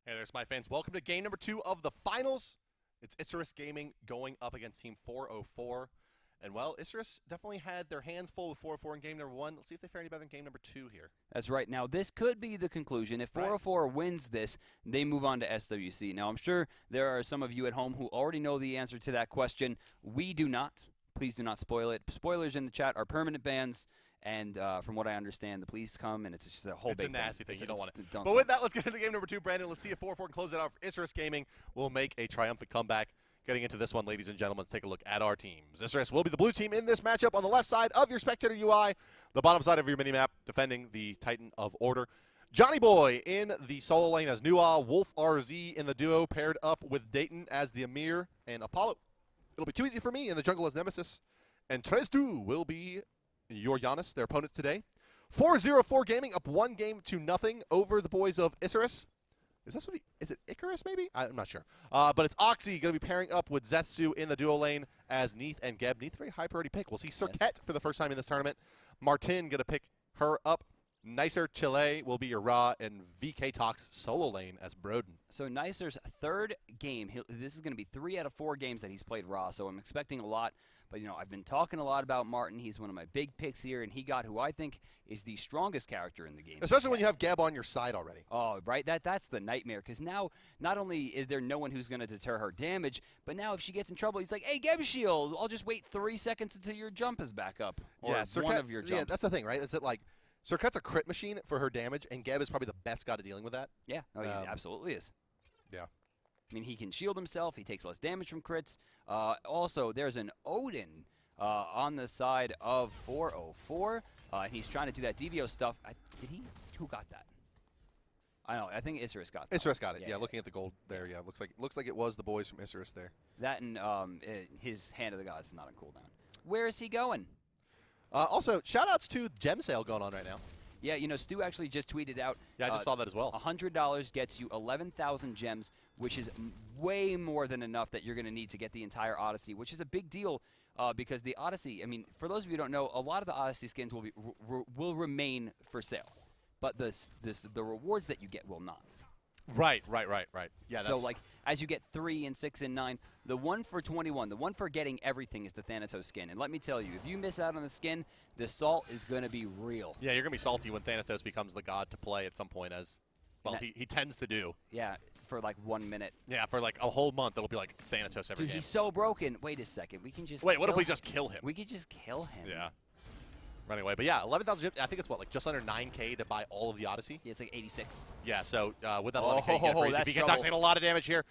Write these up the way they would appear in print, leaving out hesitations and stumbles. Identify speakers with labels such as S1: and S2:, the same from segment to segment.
S1: Hey there, Smite fans. Welcome to game number 2 of the finals. It's Isurus Gaming going up against Team 404. And, well, Isurus definitely had their hands full with 404 in game number 1. Let's see if they fare any better in game number 2 here.
S2: That's right. Now, this could be the conclusion. If 404 wins this, they move on to SWC. Now, I'm sure there are some of you at home who already know the answer to that question. We do not. Please do not spoil it. Spoilers in the chat are permanent bans. And from what I understand, the police come, and it's just a whole big thing.
S1: It's a nasty thing. You don't want it.
S2: But
S1: with that, let's get into game number 2. Brandon, let's see if 404 can close it out for Isurus Gaming. We'll make a triumphant comeback. Getting into this one, ladies and gentlemen, let's take a look at our teams. Isurus will be the blue team in this matchup on the left side of your spectator UI, the bottom side of your minimap, defending the Titan of Order. Johnny Boy in the solo lane as Nua, Wolf RZ in the duo, paired up with Dayton as the Amir and Apollo. It'll be too easy for me in the jungle as Nemesis. And Trezdu will be your Giannis, their opponents today. 404 Gaming up 1-0 over the boys of Isurus. Is it Icarus maybe? I'm not sure. But it's Oxy going to be pairing up with Zetsu in the duo lane as Neith and Geb. Neith, very high priority pick. We'll see Cirquette for the first time in this tournament. Martin going to pick her up. Nicer Chile will be your Ra, and VK Talks solo lane as Broden.
S2: So Nicer's third game, this is going to be 3 out of 4 games that he's played Ra, so I'm expecting a lot. But, you know, I've been talking a lot about Martin. He's one of my big picks here, and he got who I think is the strongest character in the game.
S1: Especially when you have Geb on your side already.
S2: Oh, right. That's the nightmare, because now not only is there no one who's going to deter her damage, but now if she gets in trouble, he's like, hey, Geb shield, I'll just wait 3 seconds until your jump is back up. Or
S1: yeah,
S2: one of your jumps.
S1: Yeah, that's the thing, right? Is it like Cirquette's a crit machine for her damage, and Geb is probably the best guy at dealing with that.
S2: Yeah, he absolutely is.
S1: Yeah.
S2: I mean, he can shield himself. He takes less damage from crits. Also, there's an Odin on the side of 404. He's trying to do that DVO stuff. Who got that? I don't know. I think Isurus got that.
S1: Isurus got it. Yeah, looking at the gold there. Yeah, looks like it was the boys from Isurus there.
S2: That and his Hand of the Gods is not on cooldown. Where is he going?
S1: Also, shout-outs to Gem Sale going on right now.
S2: Yeah, you know, Stu actually just tweeted out.
S1: Yeah, I just saw that as well.
S2: $100 gets you 11,000 gems, which is way more than enough that you're going to need to get the entire Odyssey, which is a big deal because the Odyssey, I mean, for those of you who don't know, a lot of the Odyssey skins will remain for sale, but the rewards that you get will not.
S1: Right. Yeah.
S2: So, like, as you get 3 and 6 and 9, the one for 21, the one for getting everything is the Thanatos skin. And let me tell you, if you miss out on the skin, the salt is going to be real.
S1: Yeah, you're going to be salty when Thanatos becomes the god to play at some point, as, well, he tends to do.
S2: Yeah, for like 1 minute.
S1: Yeah, for like a whole month, it'll be like Thanatos every game.
S2: Dude, he's so broken. Wait a second. We can just
S1: Wait, what if we just kill him?
S2: We could just kill him.
S1: Yeah. Running away. But yeah, 11,000, I think it's what, like just under 9K to buy all of the Odyssey?
S2: Yeah, it's like 86.
S1: Yeah, so with that 11K, you get freeze. If you get taking a lot of damage here,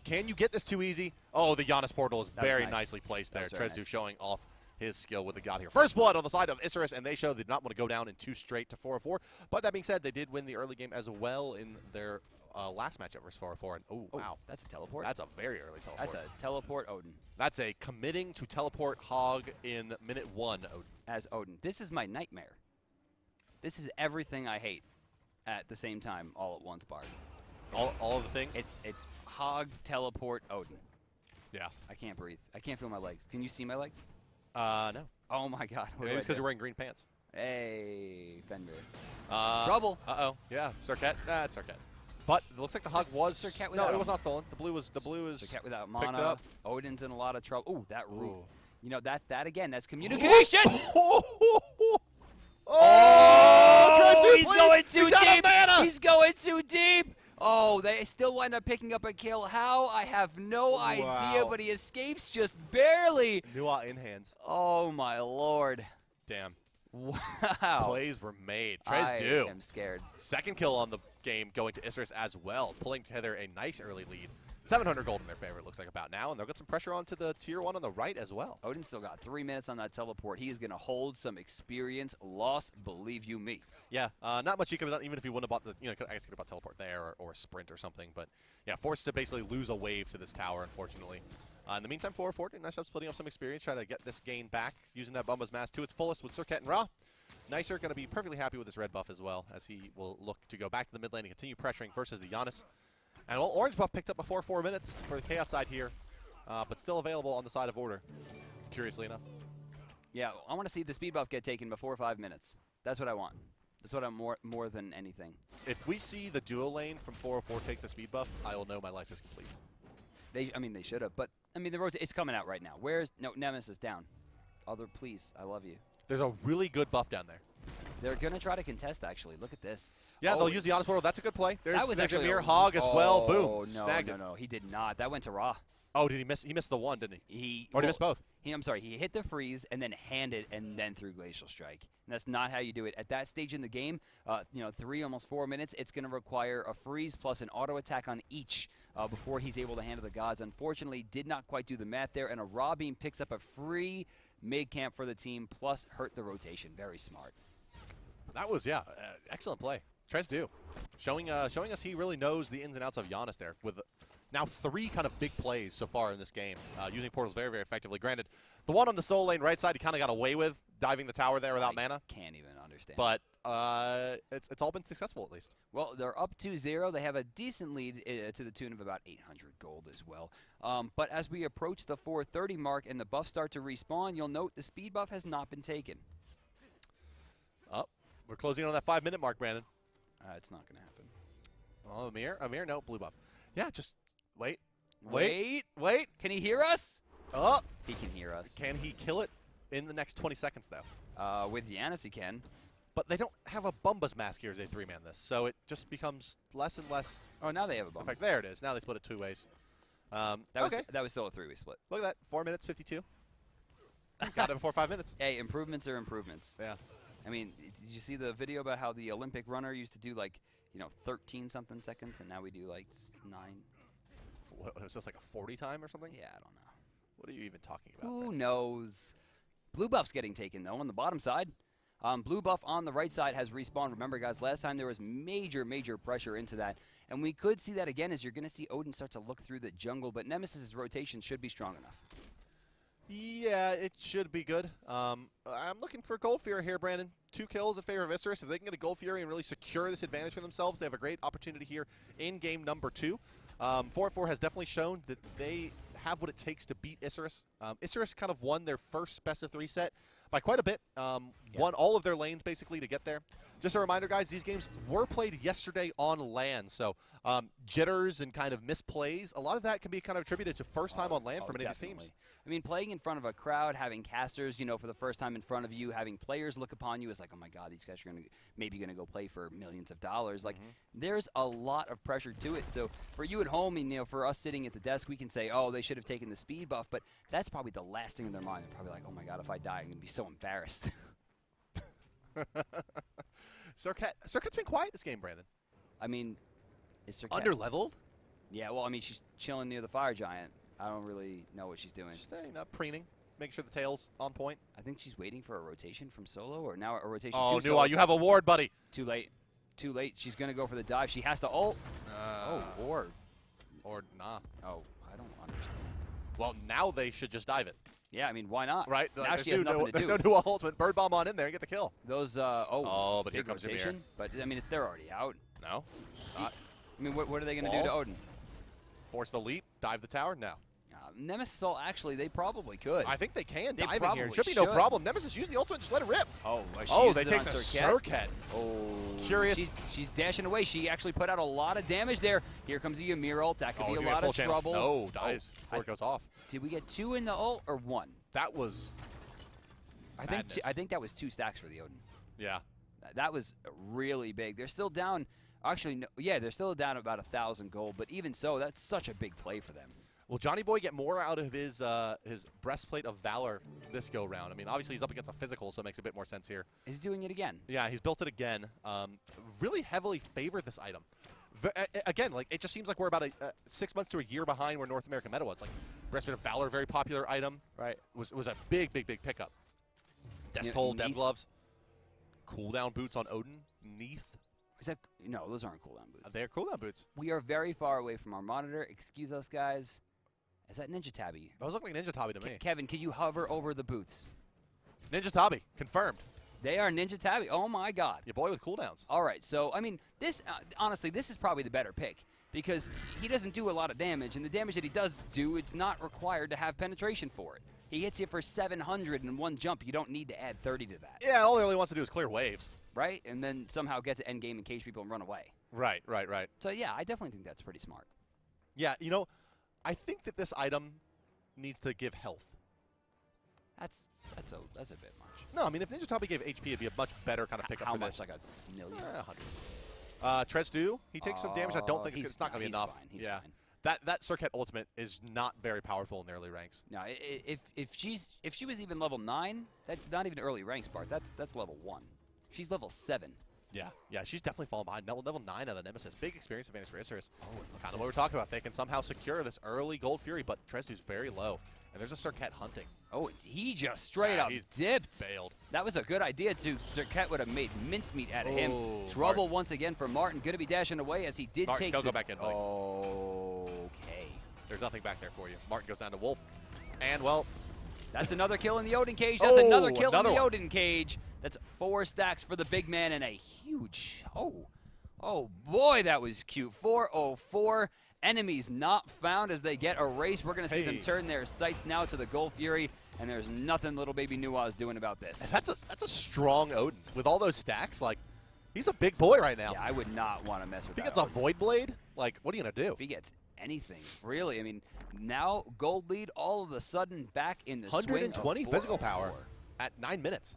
S1: can you get this too easy? Oh, the Giannis portal is very nicely placed there. Trezdu showing off his skill with the god here. First blood on the side of Isurus, and they show they did not want to go down in 2 straight to 404. But that being said, they did win the early game as well in their last matchup versus 404. And oh, wow.
S2: That's a teleport?
S1: That's a very early teleport.
S2: That's a teleport Odin.
S1: That's a committing to teleport Hog in minute 1 Odin.
S2: As Odin. This is my nightmare. This is everything I hate at the same time, all at once, Bard.
S1: All of the things?
S2: It's Hog, teleport, Odin.
S1: Yeah.
S2: I can't breathe. I can't feel my legs. Can you see my legs?
S1: No.
S2: Oh, my God.
S1: Maybe it's because you're wearing green pants.
S2: Hey, Fender.
S1: Trouble. Uh-oh. Yeah, Cirquette. It's Cirquette. But it looks like the Hog was
S2: Cirquette without
S1: it was not stolen. The blue is
S2: Cirquette without mana.
S1: Picked up.
S2: Odin's in a lot of trouble. Ooh, that root. You know, that again, that's communication.
S1: He's
S2: going too deep. He's going too deep. Oh, they still wind up picking up a kill. How? I have no idea, but he escapes just barely.
S1: Nua in hands.
S2: Oh, my Lord.
S1: Damn.
S2: Wow.
S1: Plays were made. Trezdu.
S2: I am scared.
S1: Second kill on the game going to Isurus as well, pulling together a nice early lead. 700 gold in their favor, it looks like, about now, and they'll get some pressure onto the tier 1 on the right as well.
S2: Odin still got 3 minutes on that teleport. He is going to hold some experience loss, believe you me.
S1: Yeah, not much he could have done, even if he wouldn't have bought the, I guess he could have bought teleport there or a sprint or something, but yeah, forced to basically lose a wave to this tower, unfortunately. In the meantime, 404, nice job splitting up some experience, trying to get this gain back, using that Bumba's Mask to its fullest with Cirquette and Ra. Nicer going to be perfectly happy with his red buff as well, as he will look to go back to the mid lane and continue pressuring versus the Giannis. And well, orange buff picked up before 4 minutes for the Chaos side here, but still available on the side of Order, curiously enough.
S2: Yeah, I want to see the speed buff get taken before 5 minutes. That's what I want. That's what I'm more than anything.
S1: If we see the duo lane from 404 take the speed buff, I will know my life is complete.
S2: I mean, they should have, but I mean, it's coming out right now. Nemesis down? Other, please, I love you.
S1: There's a really good buff down there.
S2: They're gonna try to contest. Actually, look at this.
S1: Yeah, they'll use the honest portal. That's a good play. There's
S2: actually
S1: Amir Hog as well. Boom.
S2: No, he did not. That went to Ra.
S1: Oh, did he miss? He missed the one, didn't he? Or did he miss both?
S2: I'm sorry. He hit the freeze and then handed and then threw Glacial Strike. And that's not how you do it. At that stage in the game, 3, almost 4 minutes, it's going to require a freeze plus an auto attack on each before he's able to handle the gods. Unfortunately, did not quite do the math there, and a Ra beam picks up a free mid camp for the team plus hurt the rotation. Very smart.
S1: That was, excellent play. Tries to do. Showing us he really knows the ins and outs of Giannis there with now 3 kind of big plays so far in this game, using portals very, very effectively. Granted, the one on the soul lane right side he kind of got away with, diving the tower there without mana.
S2: Can't even understand.
S1: But it's all been successful at least.
S2: Well, they're up 2-0. They have a decent lead to the tune of about 800 gold as well. But as we approach the 430 mark and the buffs start to respawn, you'll note the speed buff has not been taken.
S1: Oh, we're closing in on that 5-minute mark, Brandon.
S2: It's not going to happen.
S1: Oh, Amir, no, blue buff. Yeah, just wait.
S2: Can he hear us?
S1: Oh.
S2: He can hear us.
S1: Can he kill it in the next 20 seconds, though?
S2: With Giannis, he can.
S1: But they don't have a Bumbas mask here as they 3-man this, so it just becomes less and less.
S2: Oh, now they have a Bumbas.
S1: In fact, there it is. Now they split it 2 ways.
S2: That was still a 3-way split.
S1: Look at that, 4 minutes 52. Got it before 5 minutes.
S2: Hey, improvements are improvements.
S1: Yeah.
S2: I mean, did you see the video about how the Olympic runner used to do 13-something seconds, and now we do 9?
S1: What, is this like a 40 time or something?
S2: Yeah, I don't know.
S1: What are you even talking about?
S2: Who knows? Blue buff's getting taken, though, on the bottom side. Blue buff on the right side has respawned. Remember, guys, last time there was major, major pressure into that. And we could see that again as you're going to see Odin start to look through the jungle, but Nemesis' rotation should be strong enough.
S1: Yeah, it should be good. I'm looking for Gold Fury here, Brandon. 2 kills in favor of Isurus. If they can get a Gold Fury and really secure this advantage for themselves, they have a great opportunity here in game number 2. 4-4 has definitely shown that they have what it takes to beat Isurus. Isurus kind of won their first best-of-3 set by quite a bit. Won all of their lanes, basically, to get there. Just a reminder, guys, these games were played yesterday on LAN, so jitters and kind of misplays, a lot of that can be kind of attributed to first time on LAN for many of these teams.
S2: I mean, playing in front of a crowd, having casters, for the first time in front of you, having players look upon you as like, oh my God, these guys are maybe going to go play for millions of dollars. Like, there's a lot of pressure to it. So for you at home, and for us sitting at the desk, we can say, oh, they should have taken the speed buff, but that's probably the last thing in their mind. They're probably like, oh my God, if I die, I'm going to be so embarrassed.
S1: Circuit's been quiet this game, Brandon.
S2: I mean, is Circuit
S1: under-leveled?
S2: Yeah, well, I mean, she's chilling near the fire giant. I don't really know what she's doing.
S1: Just preening, making sure the tail's on point.
S2: I think she's waiting for a rotation from solo, or now a rotation
S1: to
S2: Solo.
S1: You have a ward, buddy.
S2: Too late. Too late. She's going to go for the dive. She has to ult. Or
S1: nah.
S2: Oh, I don't understand.
S1: Well, now they should just dive it.
S2: Yeah, I mean, why not?
S1: Right.
S2: Now she has nothing to do.
S1: There's no dual ultimate. Bird bomb on in there and get the kill.
S2: Those, but
S1: here comes
S2: rotation. But, I mean, they're already out.
S1: No.
S2: I mean, what are they going to do to Odin?
S1: Force the leap, dive the tower? No.
S2: Nemesis ult, actually, they probably could.
S1: I think they can
S2: They
S1: dive in
S2: probably
S1: here. Should be no problem. Nemesis, use the ultimate, just let it rip. They take the Circuit. Curious.
S2: She's dashing away. She actually put out a lot of damage there. Here comes the Ymir ult. That could be a lot of trouble.
S1: No, dies before it goes off.
S2: Did we get 2 in the ult or 1?
S1: That was
S2: I think that was 2 stacks for the Odin.
S1: Yeah.
S2: That was really big. They're still down. Actually, no, yeah, they're still down about 1,000 gold. But even so, that's such a big play for them.
S1: Will Johnny Boy get more out of his breastplate of valor this go round? I mean, obviously he's up against a physical, so it makes a bit more sense here.
S2: He's doing it again.
S1: Yeah, he's built it again. Really heavily favored this item. Again, like it just seems like we're about 6 months to a year behind where North American meta was. Like breastplate of valor, very popular item.
S2: Right.
S1: Was a big pickup. Death Toll, Dev Gloves, cooldown boots on Odin. Neath.
S2: Is that no? Those aren't cooldown boots.
S1: They're cooldown boots.
S2: We are very far away from our monitor. Excuse us, guys. Is that Ninja Tabby?
S1: Those look like Ninja Tabby to me.
S2: Kevin, can you hover over the boots?
S1: Ninja Tabby, confirmed.
S2: They are Ninja Tabby. Oh, my God.
S1: Your boy with cooldowns.
S2: All right. So, I mean, this honestly, this is probably the better pick because he doesn't do a lot of damage, and the damage that he does do, it's not required to have penetration for it. He hits you for 700 in one jump. You don't need to add 30 to that.
S1: Yeah, all he really wants to do is clear waves.
S2: right? And then somehow get to endgame and cage people and run away.
S1: Right.
S2: So, yeah, I definitely think that's pretty smart.
S1: Yeah, I think that this item needs to give health.
S2: That's a bit much.
S1: No, I mean, if Ninja Tabi gave HP, it'd be a much better kind of pickup for this.
S2: How much? Like a million?
S1: 100. Trezdu, he takes some damage. I don't think it's not going to be enough.
S2: Fine. He's
S1: yeah.
S2: fine.
S1: That Surcat ultimate is not very powerful in the early ranks.
S2: No, if she was even level 9, that's not even early ranks, Bart. That's level 1. She's level 7.
S1: Yeah, she's definitely fallen behind. Level 9 of the Nemesis. Big experience advantage for Isurus.
S2: Oh,
S1: kind of what we're talking about. They can somehow secure this early Gold Fury, but Trezdu's very low. And there's a Surcat hunting.
S2: Oh, he just straight up dipped.
S1: Bailed.
S2: That was a good idea, too. Surcat would have made mincemeat out of him. Trouble once again for Martin. Going to be dashing away as he did
S1: Martin,
S2: take
S1: go back in, buddy.
S2: Okay.
S1: There's nothing back there for you. Martin goes down to Wolf. And, well...
S2: That's another kill in the Odin cage. That's another kill in the
S1: one.
S2: Odin cage. That's 4 stacks for the big man and a huge... Oh, boy, that was cute. 404. Enemies not found as they get erased. We're going to see them turn their sights now to the Gold Fury, and there's nothing little baby Nuwa is doing about this.
S1: That's a strong Odin. With all those stacks, like, he's a big boy right now.
S2: Yeah, I would not want to mess with that.
S1: If he gets a Void Blade, like, what are you going to do?
S2: If he gets anything, really. I mean, now Gold lead all of a sudden back in the swing of
S1: 120 physical power at 9 minutes.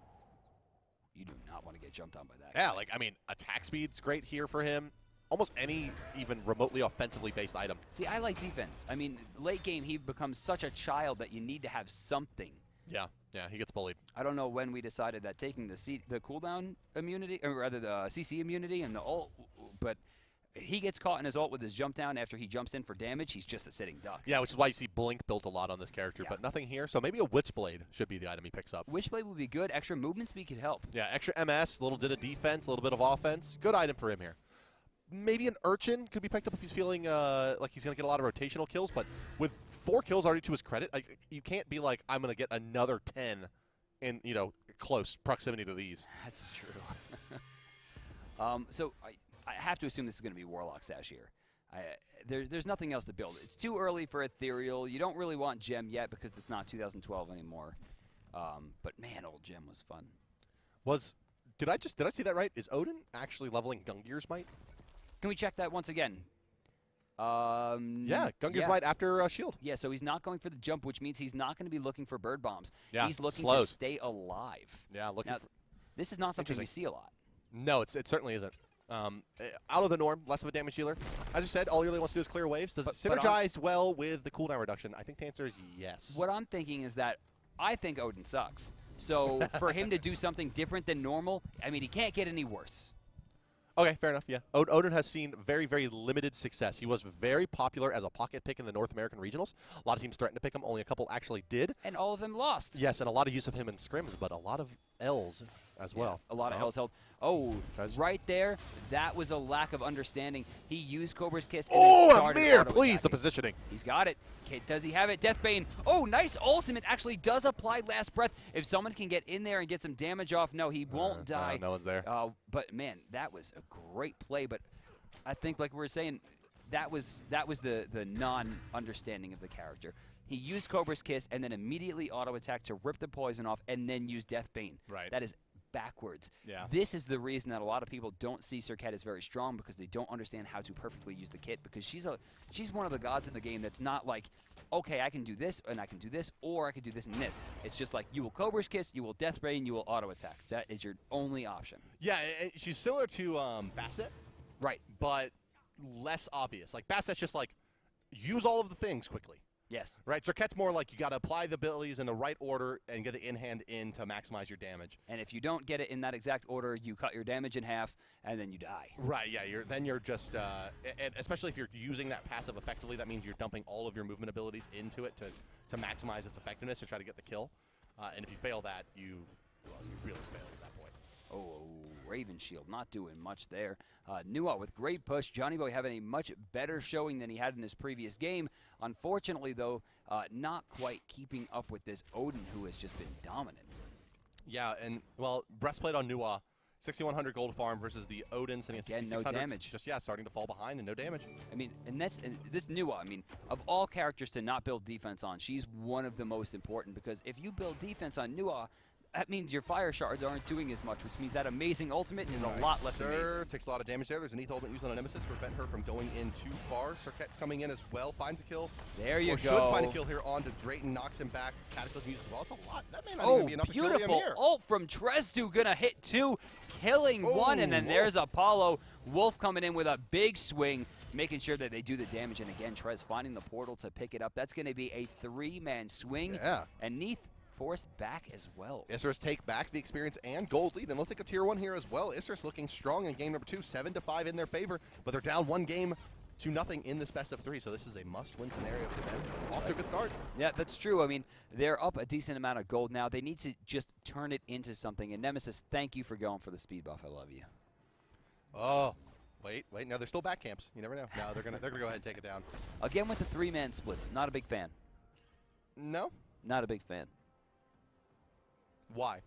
S2: You do not want to get jumped on by that.
S1: Yeah, like, I mean, attack speed's great here for him. Almost any even remotely offensively based item.
S2: See, I like defense. I mean, late game, he becomes such a child that you need to have something.
S1: Yeah, he gets bullied.
S2: I don't know when we decided that taking the cooldown immunity, or rather the CC immunity and the ult, but he gets caught in his ult with his jump down after he jumps in for damage. He's just a sitting duck.
S1: Yeah, which is why you see Blink built a lot on this character, but nothing here. So maybe a Witchblade should be the item he picks up.
S2: Witchblade would be good. Extra movement speed could help.
S1: Yeah, extra MS, a little bit of defense, a little bit of offense. Good item for him here. Maybe an Urchin could be picked up if he's feeling like he's going to get a lot of rotational kills, but with 4 kills already to his credit, you can't be like, I'm going to get another 10 in, close proximity to these.
S2: That's true. So I have to assume this is going to be Warlock Sash here. There's nothing else to build. It's too early for Ethereal. You don't really want Gem yet because it's not 2012 anymore. But man, old Gem was fun.
S1: Did I see that right? Is Odin actually leveling Gungir's Might?
S2: Can we check that once again?
S1: Yeah, Gungir's Might after Shield.
S2: Yeah, so he's not going for the jump, which means he's not going to be looking for bird bombs.
S1: Yeah,
S2: he's looking to stay alive.
S1: Yeah,
S2: this is not something we see a lot.
S1: No, it certainly isn't. Out of the norm, less of a damage dealer. As you said, all he really wants to do is clear waves. Does it synergize well with the cooldown reduction? I think the answer is yes.
S2: What I'm thinking is that I think Odin sucks. So for him to do something different than normal, I mean, he can't get any worse.
S1: Okay, fair enough, yeah. Odin has seen very, very limited success. He was very popular as a pocket pick in the North American regionals. A lot of teams threatened to pick him. Only a couple actually did.
S2: And all of them lost.
S1: Yes, and a lot of use of him in scrims, but a lot of L's as well.
S2: A lot of L's held. Oh, right there, that was a lack of understanding. He used Cobra's Kiss and then started
S1: Amir, please, the positioning.
S2: He's got it. Okay, does he have it? Deathbane. Oh, nice ultimate. Actually does apply Last Breath. If someone can get in there and get some damage off, no, he won't die.
S1: No one's there.
S2: But, man, that was a great play. But I think, like we were saying, that was the non-understanding of the character. He used Cobra's Kiss and then immediately auto-attack to rip the poison off and then use Deathbane.
S1: Right.
S2: That is backwards.
S1: Yeah.
S2: This is the reason that a lot of people don't see Surcat as very strong, because they don't understand how to perfectly use the kit, because she's one of the gods in the game that's not like, okay, I can do this and I can do this, or I can do this and this. It's just like, you will Cobra's Kiss, you will Deathbane, you will auto attack. That is your only option.
S1: Yeah, she's similar to Bastet.
S2: Right.
S1: But less obvious. Like Bastet's just like, use all of the things quickly.
S2: Yes.
S1: Right, Surcat's more like you got to apply the abilities in the right order and get the in-hand in to maximize your damage.
S2: And if you don't get it in that exact order, you cut your damage in half, and then you die.
S1: Right, yeah, you're just, and especially if you're using that passive effectively, that means you're dumping all of your movement abilities into it to maximize its effectiveness to try to get the kill. And if you fail that, you really failed at that point.
S2: Oh, Raven Shield not doing much there. Nuwa with great push. Johnny Boy having a much better showing than he had in his previous game. Unfortunately, though, not quite keeping up with this Odin, who has just been dominant.
S1: Yeah, and, well, Breastplate on Nuwa, 6,100 gold farm versus the Odin sitting at 6,600.
S2: No damage.
S1: Just, starting to fall behind and no damage.
S2: I mean, and this Nuwa, I mean, of all characters to not build defense on, she's one of the most important, because if you build defense on Nuwa, that means your fire shards aren't doing as much, which means that amazing ultimate is a lot less amazing.
S1: Takes a lot of damage there. There's an ultimate used on a Nemesis to prevent her from going in too far. Cirquette's coming in as well, finds a kill.
S2: There you go.
S1: Should find a kill here onto Drayton, knocks him back. Cataclysm uses as well. It's a lot. That may not even be enough to kill the Amir.
S2: Beautiful ult from Trezdu, gonna hit 2, killing 1, and then there's Apollo. Wolf coming in with a big swing, making sure that they do the damage. And again, Trez finding the portal to pick it up. That's going to be a 3-man swing.
S1: Yeah.
S2: And Neath forced back as well.
S1: Isurus take back the experience and gold lead, and they'll take a tier 1 here as well. Isurus looking strong in game number 2, 7-5 in their favor, but they're down 1 game to nothing in this best of 3, so this is a must-win scenario for them. Off to a good start.
S2: Yeah, that's true. I mean, they're up a decent amount of gold now. They need to just turn it into something. And Nemesis, thank you for going for the speed buff. I love you.
S1: Oh, wait. No, they're still back camps. You never know. No, they're gonna go ahead and take it down.
S2: Again with the 3-man splits. Not a big fan.
S1: No?
S2: Not a big fan.
S1: Why?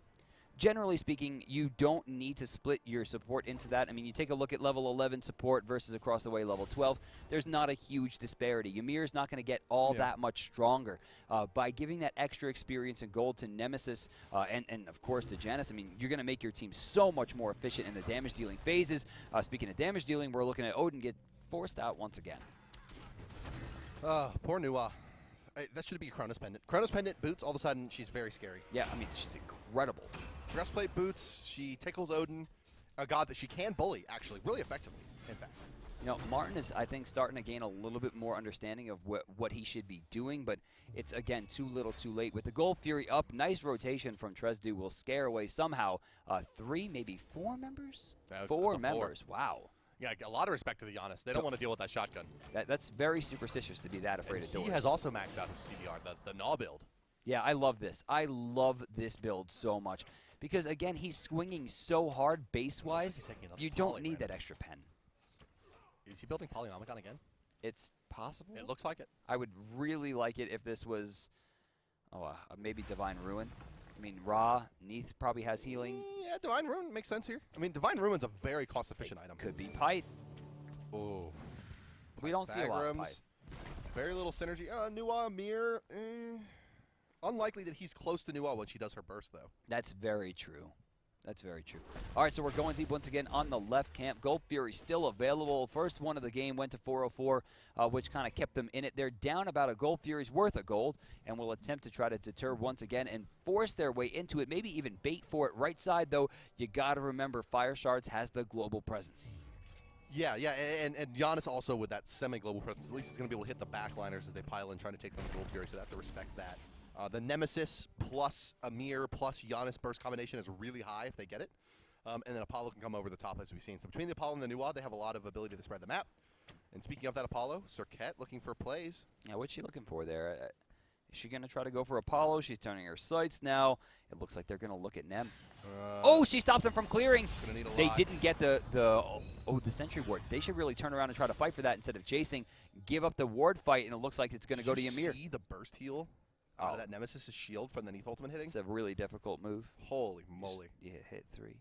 S2: Generally speaking, you don't need to split your support into that. I mean, you take a look at level 11 support versus across the way level 12. There's not a huge disparity. Ymir's not going to get all that much stronger. By giving that extra experience and gold to Nemesis and of course to Janus, I mean, you're going to make your team so much more efficient in the damage dealing phases. Speaking of damage dealing, we're looking at Odin get forced out once again.
S1: Poor Nuwa. That should be a Chronos Pendant. Chronos Pendant boots, all of a sudden, she's very scary.
S2: Yeah, I mean, she's incredible.
S1: Breastplate boots, she tickles Odin, a god that she can bully, actually, really effectively, in fact.
S2: You know, Martin is, I think, starting to gain a little bit more understanding of what he should be doing, but it's, again, too little too late. With the Gold Fury up, nice rotation from Trezdu will scare away somehow 3, maybe 4 members? 4 members, wow.
S1: Yeah, a lot of respect to the Giannis. They don't want to deal with that shotgun.
S2: That's very superstitious to be that afraid of doors.
S1: He has also maxed out his CDR, the Gnaw build.
S2: Yeah, I love this. I love this build so much. Because, again, he's swinging so hard base-wise, you don't need that extra pen.
S1: Is he building Polyomicon again?
S2: It's possible.
S1: It looks like it.
S2: I would really like it if this was, maybe Divine Ruin. I mean, Ra, Neath probably has healing.
S1: Yeah, Divine Ruin makes sense here. I mean, Divine Ruin's a very cost-efficient item.
S2: Could be Pyth.
S1: Oh.
S2: We don't see a lot of Pyth.
S1: Very little synergy. Nuwa, Amir, unlikely that he's close to Nuwa when she does her burst, though.
S2: That's very true. That's very true. All right, so we're going deep once again on the left camp. Gold Fury still available. First one of the game went to 404, which kind of kept them in it. They're down about a Gold Fury's worth of gold and will attempt to try to deter once again and force their way into it, maybe even bait for it. Right side, though, you got to remember Fire Shards has the global presence.
S1: Yeah, and Giannis also with that semi-global presence, at least he's going to be able to hit the backliners as they pile in, trying to take them to Gold Fury, so they have to respect that. The Nemesis plus Amir plus Giannis burst combination is really high if they get it. And then Apollo can come over the top, as we've seen. So between the Apollo and the Nuwa, they have a lot of ability to spread the map. And speaking of that Apollo, Cirquette looking for plays.
S2: Yeah, what's she looking for there? Is she going to try to go for Apollo? She's turning her sights now. It looks like they're going to look at Nem. She stopped them from clearing. They didn't get the Sentry Ward. They should really turn around and try to fight for that instead of chasing. Give up the ward fight, and it looks like it's going to go to Ymir.
S1: See the burst heal? That Nemesis' shield from the Neath ultimate hitting?
S2: It's a really difficult move.
S1: Holy moly.
S2: You hit 3.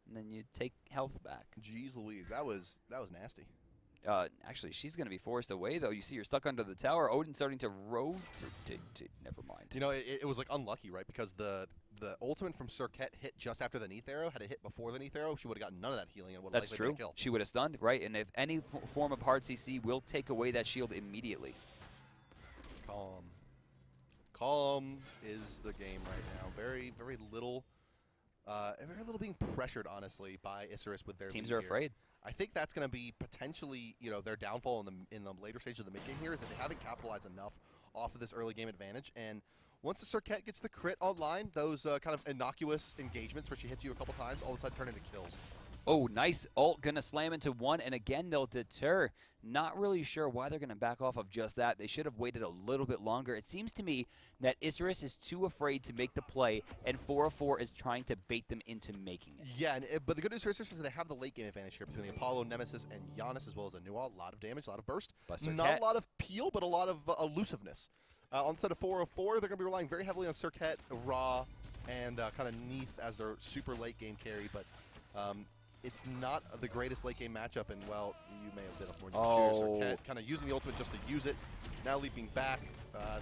S2: And then you take health back.
S1: Jeez Louise, that was nasty.
S2: Actually, she's going to be forced away, though. You see her stuck under the tower. Odin starting to rotate. Never mind.
S1: You know, it was like unlucky, right? Because the ultimate from Cirquette hit just after the Neath arrow. Had it hit before the Neath arrow, she would have gotten none of that healing and would have likely been a kill.
S2: She would have stunned, right? And if any form of hard CC will take away that shield immediately.
S1: Calm is the game right now. Very little being pressured, honestly, by Isurus with their
S2: teams are afraid.
S1: I think that's going to be potentially, their downfall in the later stage of the mid game here is that they haven't capitalized enough off of this early game advantage. And once the Cirquette gets the crit online, those kind of innocuous engagements where she hits you a couple times, all of a sudden turn into kills.
S2: Oh, nice ult. Going to slam into 1, and again, they'll deter. Not really sure why they're going to back off of just that. They should have waited a little bit longer. It seems to me that Isurus is too afraid to make the play, and 404 is trying to bait them into making it.
S1: Yeah, but the good news for Isurus is they have the late game advantage here between the Apollo, Nemesis, and Giannis, as well as a Nuwa. A lot of damage, a lot of burst. Not a lot of peel, but a lot of elusiveness. On the side of 404, they're going to be relying very heavily on Cirquette, Ra, and kind of Neath as their super late game carry, but it's not the greatest late game matchup, and well, you may have been up more than you. Cirquette kind of using the ultimate just to use it, now leaping back.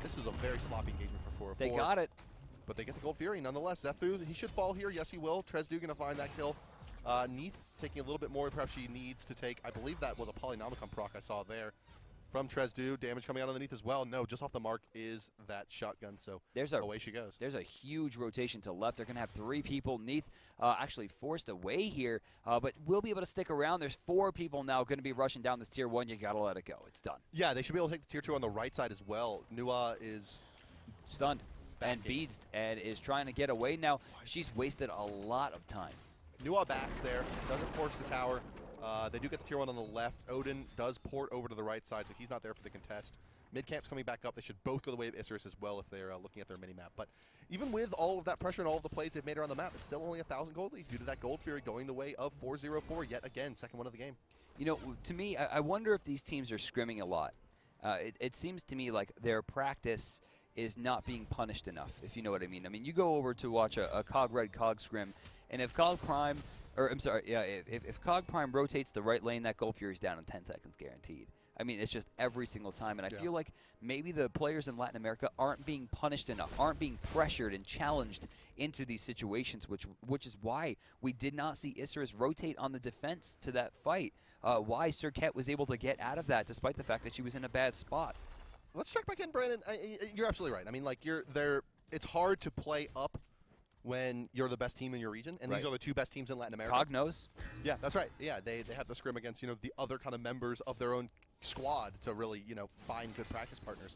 S1: This is a very sloppy engagement for 404.
S2: They got it.
S1: But they get the Gold Fury nonetheless. Zethu, he should fall here. Yes, he will. Trezdu going to find that kill. Neath taking a little bit more. Perhaps she needs to take, I believe that was a Polynomicon proc I saw there from Trezdu. Damage coming out underneath as well. No, just off the mark is that shotgun. So away she goes.
S2: There's a huge rotation to left. They're going to have 3 people. Neath actually forced away here, but will be able to stick around. There's 4 people now going to be rushing down this tier 1. You got to let it go. It's done.
S1: Yeah, they should be able to take the tier 2 on the right side as well. Nua is
S2: stunned. And Beads and is trying to get away now. She's wasted a lot of time.
S1: Nua backs there, doesn't force the tower. They do get the tier 1 on the left. Odin does port over to the right side, so he's not there for the contest. Mid-camp's coming back up. They should both go the way of Isurus as well if they're looking at their mini-map. But even with all of that pressure and all of the plays they've made around the map, it's still only 1,000 gold lead due to that Gold Fury going the way of 404 yet again, second one of the game.
S2: You know, to me, I wonder if these teams are scrimming a lot. It seems to me like their practice is not being punished enough, if you know what I mean. I mean, you go over to watch a Cog Red Cog scrim, and if Cog Prime, or I'm sorry, yeah, if Cog Prime rotates the right lane, that Gold Fury is down in 10 seconds guaranteed. I mean, it's just every single time, and I feel like maybe the players in Latin America aren't being punished enough, aren't being pressured and challenged into these situations, which is why we did not see Isurus rotate on the defense to that fight. Why Serket was able to get out of that despite the fact that she was in a bad spot.
S1: Let's check back in, Brandon. You're absolutely right. I mean, like, it's hard to play up when you're the best team in your region, and these are the 2 best teams in Latin America.
S2: Cog knows.
S1: Yeah, that's right. Yeah, they have to scrim against, the other kind of members of their own squad to really, find good practice partners.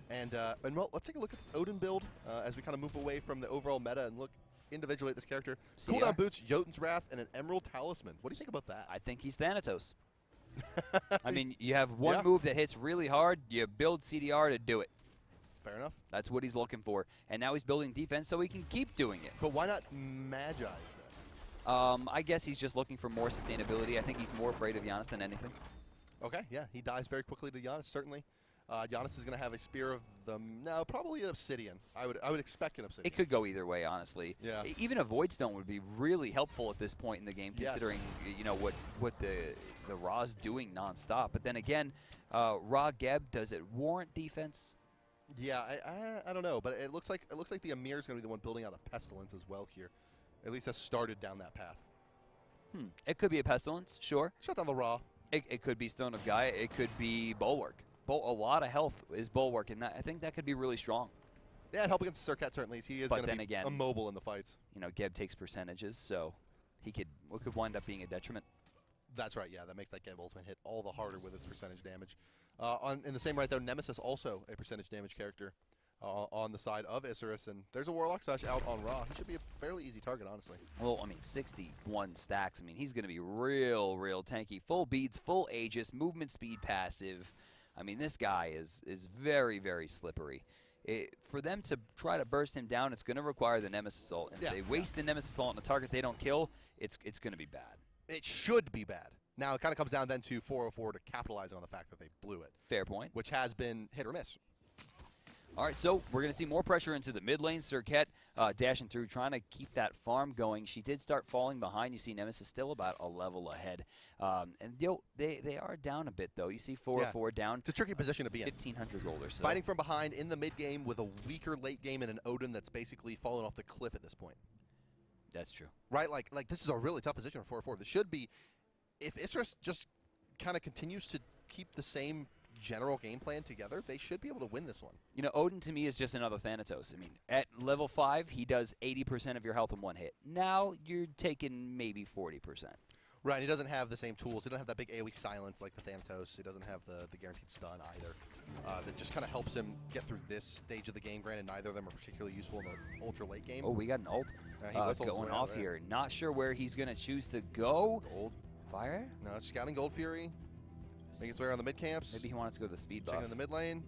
S1: And well, let's take a look at this Odin build as we kind of move away from the overall meta and look individually at this character. Cooldown boots, Jotun's Wrath, and an Emerald Talisman. What do you think about that?
S2: I think he's Thanatos. I mean, you have one move that hits really hard. You build CDR to do it.
S1: Fair enough.
S2: That's what he's looking for. And now he's building defense so he can keep doing it.
S1: But why not Magi's then?
S2: I guess he's just looking for more sustainability. I think he's more afraid of Giannis than anything.
S1: Okay, yeah. He dies very quickly to Giannis, certainly. Giannis is going to have a Spear of the... No, probably an Obsidian. I would expect an Obsidian.
S2: It could go either way, honestly.
S1: Yeah.
S2: Even a Void Stone would be really helpful at this point in the game, considering what the Ra's doing nonstop. But then again, Ra Geb, does it warrant defense?
S1: Yeah, I don't know, but it looks like the Amir is going to be the one building out a Pestilence as well here. At least has started down that path.
S2: It could be a Pestilence, sure.
S1: Shut down the Ra.
S2: It could be Stone of Gaia. It could be Bulwark. A lot of health is Bulwark, and I think that could be really strong.
S1: Yeah, and help against Serket certainly. He is going to be immobile in the fights.
S2: Geb takes percentages, so it could wind up being a detriment.
S1: That's right, yeah. That makes that Geb ultimate hit all the harder with its percentage damage. In the same right, though, Nemesis also a percentage damage character on the side of Isurus, and there's a Warlock Sash out on Ra. He should be a fairly easy target, honestly.
S2: Well, I mean, 61 stacks. I mean, he's going to be real tanky. Full beads, full Aegis, movement speed passive. I mean, this guy is very, very slippery. For them to try to burst him down, it's going to require the Nemesis ult. And if they waste the Nemesis ult on a target they don't kill, it's going to be bad.
S1: It should be bad. Now, it kind of comes down then to 404 to capitalize on the fact that they blew it.
S2: Fair point.
S1: Which has been hit or miss.
S2: All right, so we're going to see more pressure into the mid lane. Serket dashing through, trying to keep that farm going. She did start falling behind. You see Nemesis still about a level ahead. And they are down a bit, though. You see 404 down.
S1: It's a tricky position to be in.
S2: 1,500 gold or so.
S1: Fighting from behind in the mid game with a weaker late game and an Odin that's basically fallen off the cliff at this point.
S2: That's true.
S1: Right? Like this is a really tough position for 404. This should be, if Isurus just kind of continues to keep the same general game plan together, they should be able to win this one.
S2: Odin to me is just another Thanatos. I mean, at level 5, he does 80% of your health in one hit. Now you're taking maybe 40%.
S1: Right, he doesn't have the same tools. He doesn't have that big AoE silence like the Thanatos. He doesn't have the guaranteed stun either. That just kind of helps him get through this stage of the game. Granted, neither of them are particularly useful in the ultra late game.
S2: Oh, we got an ult going off here. Not sure where he's going to choose to go.
S1: Gold.
S2: Fire?
S1: No, it's scouting Gold Fury. Making its way around the mid camps.
S2: Maybe he wanted to go the speed buff.
S1: Checking in the mid lane.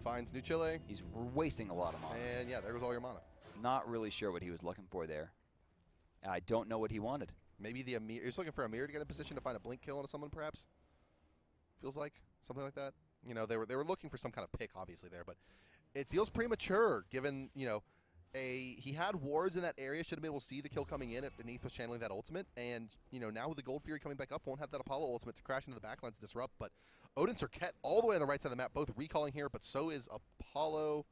S1: Finds New Chile.
S2: He's wasting a lot of mana.
S1: And yeah, there goes all your mana.
S2: Not really sure what he was looking for there. I don't know what he wanted.
S1: Maybe the Amir. He was looking for Amir to get in position to find a blink kill on someone, perhaps. Feels like something like that. They were looking for some kind of pick, obviously there, but it feels premature given he had wards in that area. Should have been able to see the kill coming in if Beneath was channeling that ultimate, and now with the Gold Fury coming back up, won't have that Apollo ultimate to crash into the backline to disrupt. But Odin Serket all the way on the right side of the map, both recalling here, but so is Apollo.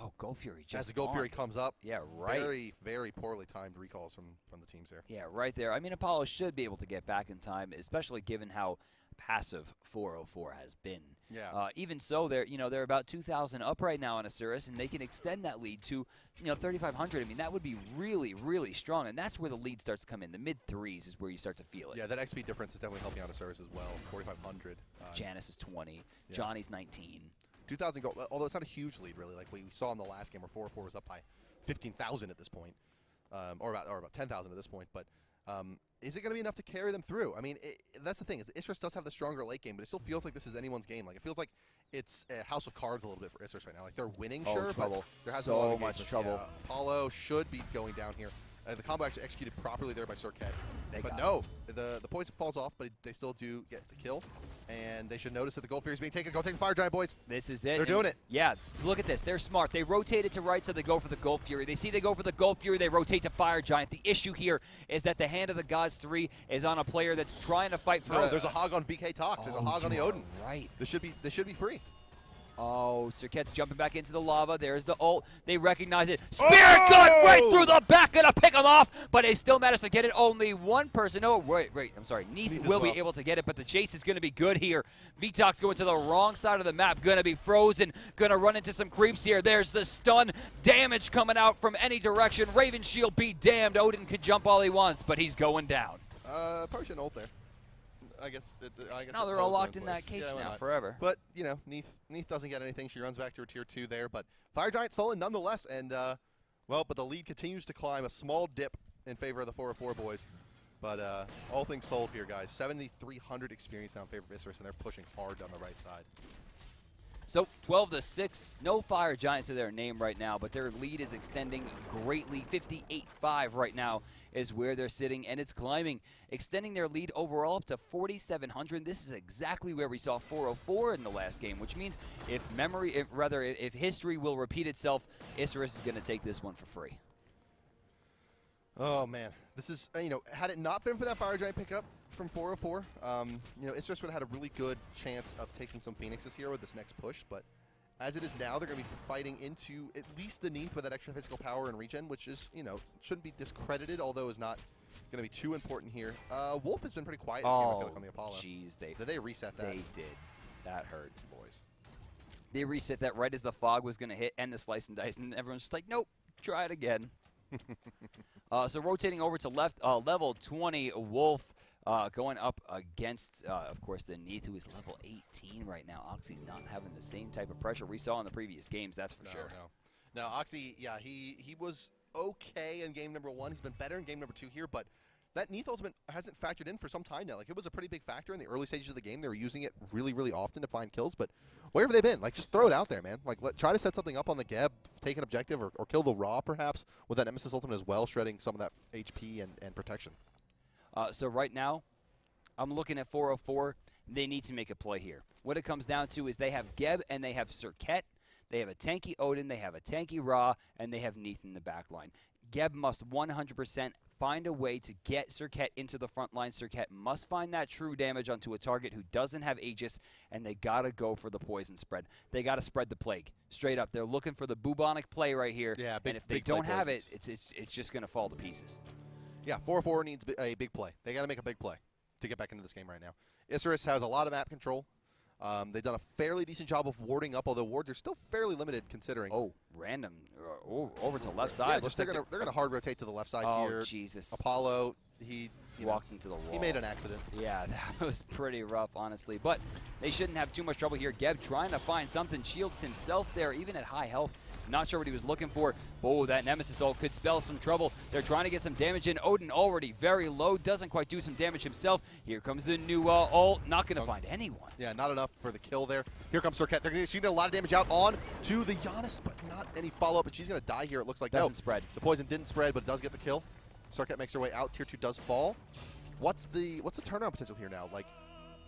S2: Oh, Gold Fury just
S1: as the Gold Fury comes up.
S2: Yeah, right.
S1: Very, very poorly timed recalls from the teams here.
S2: Yeah, right there. I mean, Apollo should be able to get back in time, especially given how passive 404 has been.
S1: Yeah.
S2: Even so, they're about 2,000 up right now on Isurus, and they can extend that lead to 3,500. I mean, that would be really, really strong, and that's where the lead starts to come in. The mid threes is where you start to feel it.
S1: Yeah, that XP difference is definitely helping out Isurus as well. 4,500.
S2: Janice is 20.
S1: Yeah.
S2: Johnny's 19.
S1: 2,000 gold, although it's not a huge lead, really. Like we saw in the last game where 404 was up by 15,000 at this point, or about 10,000 at this point. But is it going to be enough to carry them through? I mean, that's the thing. Is Isurus does have the stronger late game, but it still feels like this is anyone's game. Like it feels like it's a house of cards a little bit for Isurus right now. Like they're winning, sure,
S2: trouble.
S1: but there has
S2: so
S1: been a lot of
S2: much trouble.
S1: Yeah, Apollo should be going down here. The combo actually executed properly there by Surquette. But
S2: got
S1: no, the poison falls off, but they still do get the kill. And they should notice that the Gold Fury is being taken. Go take the Fire Giant, boys.
S2: This is it.
S1: They're doing it.
S2: Yeah, look at this. They're smart. They rotate it to right, so they go for the Gold Fury. They see they go for the Gold Fury, they rotate to Fire Giant. The issue here is that the Hand of the Gods 3 is on a player that's trying to fight for
S1: there's a hog on BK Tox. There's a hog on the Odin.
S2: Right.
S1: This should be free.
S2: Oh, Surquette's jumping back into the lava. There's the ult. They recognize it. Spirit gun right through the back. Gonna pick him off, but they still managed to get it. Only one person. Oh, wait. I'm sorry. Neith will be able to get it, but the chase is going to be good here. Vitox going to the wrong side of the map. Going to be frozen. Going to run into some creeps here. There's the stun. Damage coming out from any direction. Raven Shield be damned. Odin can jump all he wants, but he's going down.
S1: Probably shouldn't ult there. I guess
S2: no, they're all locked in that cage now forever.
S1: But, Neith doesn't get anything. She runs back to her tier 2 there. But Fire Giant stolen nonetheless. And, but the lead continues to climb. A small dip in favor of the 404 boys. But all things told here, guys. 7,300 experience now in favor of Isurus, and they're pushing hard down the right side.
S2: So 12-6, no Fire Giant to their name right now, but their lead is extending greatly. 58-5 right now is where they're sitting, and it's climbing, extending their lead overall up to 4,700. This is exactly where we saw 404 in the last game, which means if history will repeat itself, Isurus is going to take this one for free.
S1: Oh man, this is had it not been for that Fire Giant pickup from 404, Isurus would have had a really good chance of taking some Phoenixes here with this next push, but as it is now, they're going to be fighting into at least the Neith with that extra physical power and regen, which is, shouldn't be discredited, although is not going to be too important here. Wolf has been pretty quiet this game, I feel like, on the Apollo.
S2: Jeez,
S1: did they reset that?
S2: They did. That hurt.
S1: Boys.
S2: They reset that right as the fog was going to hit and the slice and dice, and everyone's just like, nope, try it again. So rotating over to left, level 20, Wolf. Going up against, of course, the Neith, who is level 18 right now. Oxy's not having the same type of pressure we saw in the previous games, that's for sure.
S1: No, Oxy, yeah, he was okay in game number 1. He's been better in game number 2 here, but that Neith ultimate hasn't factored in for some time now. Like, it was a pretty big factor in the early stages of the game. They were using it really, really often to find kills, but where have they been? Like, just throw it out there, man. Like, try to set something up on the Geb, take an objective, or kill the Raw, perhaps, with that Nemesis ultimate as well, shredding some of that HP and protection.
S2: So right now, I'm looking at 404. They need to make a play here. What it comes down to is they have Geb and they have Surquette. They have a tanky Odin, they have a tanky Ra, and they have Neith in the back line. Geb must 100% find a way to get Surquette into the front line. Surquette must find that true damage onto a target who doesn't have Aegis, and they got to go for the poison spread. They got to spread the plague. Straight up. They're looking for the bubonic play right here.
S1: Yeah,
S2: and if they don't have it, it's just going to fall to pieces.
S1: Yeah, 404 needs a big play. They got to make a big play to get back into this game right now. Isurus has a lot of map control. They've done a fairly decent job of warding up, although wards are still fairly limited considering.
S2: Oh, random. Over to the left side.
S1: Yeah, they're gonna hard rotate to the left side here.
S2: Oh, Jesus.
S1: Apollo, he
S2: walked into the wall.
S1: He made an accident.
S2: Yeah, that was pretty rough, honestly. But they shouldn't have too much trouble here. Geb trying to find something. Shields himself there, even at high health. Not sure what he was looking for. Oh, that Nemesis ult could spell some trouble. They're trying to get some damage in. Odin already very low. Doesn't quite do some damage himself. Here comes the new ult. Not going to find anyone.
S1: Yeah, not enough for the kill there. Here comes Surquette. She's getting a lot of damage out on to the Giannis, but not any follow-up. And she's going to die here, it looks like.
S2: Doesn't spread.
S1: The poison didn't spread, but it does get the kill. Surquette makes her way out. Tier 2 does fall. What's the turnaround potential here now? Like,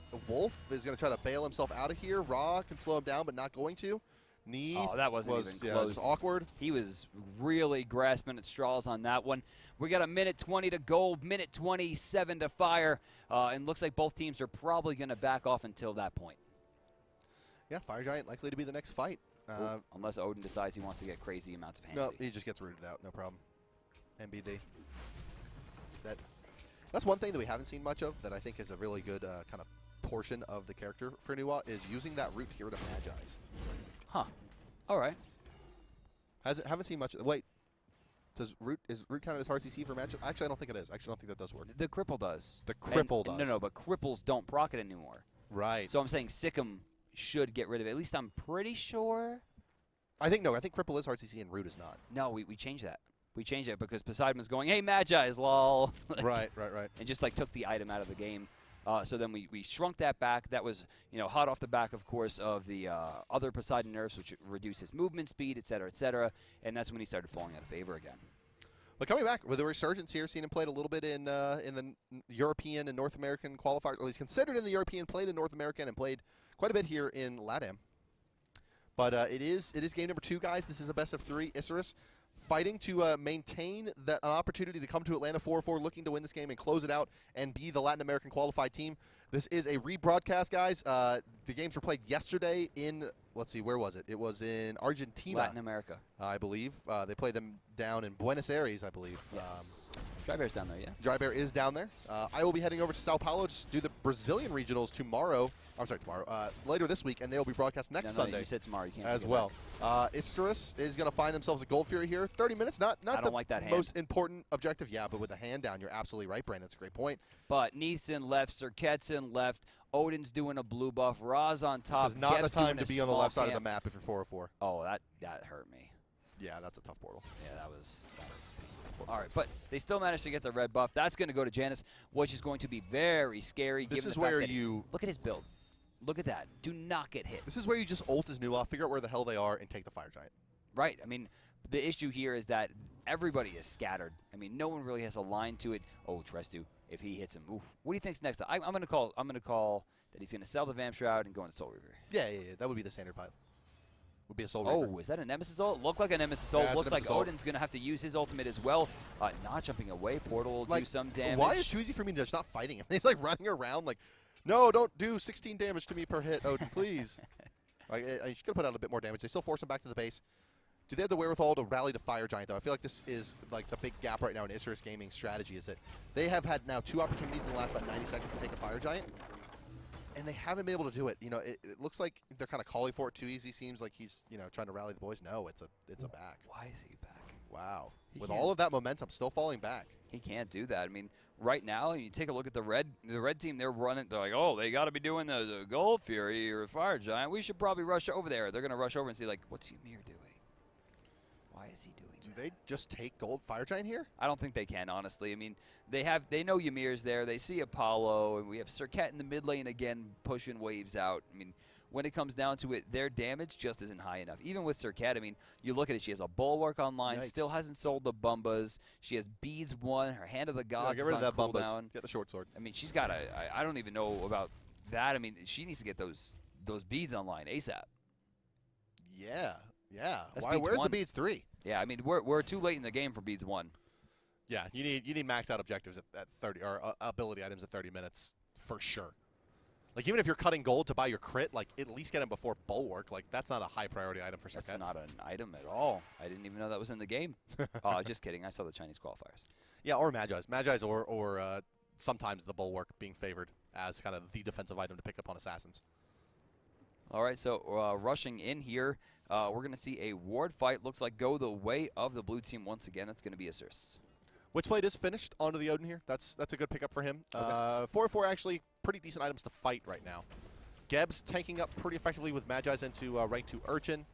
S1: the Wolf is going to try to bail himself out of here. Ra can slow him down, but not going to. Neith
S2: that wasn't even close.
S1: Yeah, just awkward.
S2: He was really grasping at straws on that one. We got a minute 20 to go, minute 27 to fire, and looks like both teams are probably going to back off until that point.
S1: Yeah, Fire Giant likely to be the next fight.
S2: Unless Odin decides he wants to get crazy amounts of handsy.
S1: No, he just gets rooted out. No problem. MBD. That's one thing that we haven't seen much of that I think is a really good kind of portion of the character for Nuwa is using that root here to Magi's.
S2: Huh. All right.
S1: Haven't seen much. Wait. Is root counted as hard CC for Magi? Actually, I don't think it is. Actually, I don't think that does work.
S2: The cripple does.
S1: The cripple does.
S2: No, but cripples don't proc it anymore.
S1: Right.
S2: So I'm saying Sikkim should get rid of it. At least I'm pretty sure.
S1: I think cripple is hard CC and root is not.
S2: No, we changed that. We changed it because Poseidon was going, hey, Magi's, lol.
S1: Right.
S2: And just like took the item out of the game. So then we shrunk that back. That was, hot off the back, of course, of the other Poseidon nerfs, which reduced his movement speed, et cetera, and that's when he started falling out of favor again.
S1: But coming back with a resurgence here, seen him played a little bit in the European and North American qualifiers. Well, he's considered in the European, played in North American, and played quite a bit here in LATAM. But it is game number 2, guys. This is a best of 3. Isurus fighting to maintain an opportunity to come to Atlanta 4-4, looking to win this game and close it out and be the Latin American qualified team. This is a rebroadcast, guys. The games were played yesterday in, let's see, where was it? It was in Argentina.
S2: Latin America.
S1: I believe. They played them down in Buenos Aires, I believe.
S2: Yes. Dry Bear's down there, yeah.
S1: Dry Bear is down there. I will be heading over to Sao Paulo to do the Brazilian regionals tomorrow. I'm sorry, tomorrow. Later this week, and they will be broadcast next Sunday.
S2: You said tomorrow. You can't
S1: as well. Isurus is going to find themselves a Gold Fury here. 30 minutes, not the
S2: like that
S1: most important objective. Yeah, but with a hand down, you're absolutely right, Brandon. That's a great point.
S2: But Neeson left, Serketson left, Odin's doing a blue buff, Ra's on top.
S1: This is not
S2: Geb's
S1: the time to be on the left side of the
S2: camp.
S1: map if you're 404.
S2: Oh, that hurt me.
S1: Yeah, that's a tough portal.
S2: Yeah, that was painful. All right, but they still managed to get the red buff. That's going to go to Janus, which is going to be very scary.
S1: This is where you
S2: look at his build. Look at that. Do not get hit.
S1: This is where you just ult his Nuwa, figure out where the hell they are, and take the Fire Giant.
S2: Right. I mean, the issue here is that everybody is scattered. I mean, no one really has a line to it. Oh, Trestu, if he hits him, oof. What do you think's next? I'm going to call that he's going to sell the Vamp Shroud and go into Soul Reaver.
S1: Yeah, that would be the standard pilot. Would be a Soul
S2: Reaver.
S1: Oh,
S2: is that a Nemesis ult? Looked like a Nemesis ult.
S1: Yeah,
S2: looks like Odin's going to have to use his ultimate as well. Not jumping away. Portal will do some damage.
S1: Why is it too easy for me to just not fighting him? He's like running around like, no, don't do 16 damage to me per hit, Odin, please. I should have put out a bit more damage. They still force him back to the base. Do they have the wherewithal to rally to Fire Giant, though? I feel like this is like the big gap right now in Isurus Gaming's strategy is that they have had now 2 opportunities in the last about 90 seconds to take a Fire Giant, and they haven't been able to do it. It looks like they're kind of calling for it too easy. Seems like he's trying to rally the boys. No, it's a back.
S2: Why is he back?
S1: Wow. With all of that momentum, still falling back.
S2: He can't do that. I mean, right now, you take a look at the red team. They're running. They're like, oh, they got to be doing the Gold Fury or Fire Giant. We should probably rush over there. They're going to rush over and see, like, what's Ymir doing? Why is he doing that?
S1: Do they just take Gold Fire Giant here?
S2: I don't think they can, honestly. I mean, they know Ymir's there. They see Apollo, and we have Serket in the mid lane again pushing waves out. I mean, when it comes down to it, their damage just isn't high enough. Even with Serket, I mean, you look at it, she has a Bulwark online,
S1: Yikes.
S2: Still hasn't sold the Bumbas. She has Beads 1, her Hand of the Gods
S1: get rid of that
S2: cooldown.
S1: Bumbas. Get the short sword.
S2: I mean, she's got I don't even know about that. I mean, she needs to get those Beads online ASAP.
S1: Yeah.
S2: That's
S1: Why?
S2: Beads
S1: Where's
S2: 1.
S1: the Beads 3?
S2: Yeah, I mean, we're too late in the game for Beads 1.
S1: Yeah, you need maxed out objectives at 30 or ability items at 30 minutes for sure. Like even if you're cutting gold to buy your crit, like at least get him before Bulwark. Like that's not a high priority item for Serket.
S2: That's not an item at all. I didn't even know that was in the game. Just kidding. I saw the Chinese qualifiers.
S1: Yeah, or Magi's or sometimes the Bulwark being favored as kind of the defensive item to pick up on assassins.
S2: All right, so rushing in here, we're going to see a ward fight. Looks like go the way of the blue team once again. That's going to be Isurus.
S1: Witchblade is finished onto the Odin here. That's a good pickup for him.
S2: Okay.
S1: 4-4 actually pretty decent items to fight right now. Geb's tanking up pretty effectively with Magi's into rank 2 Urchin.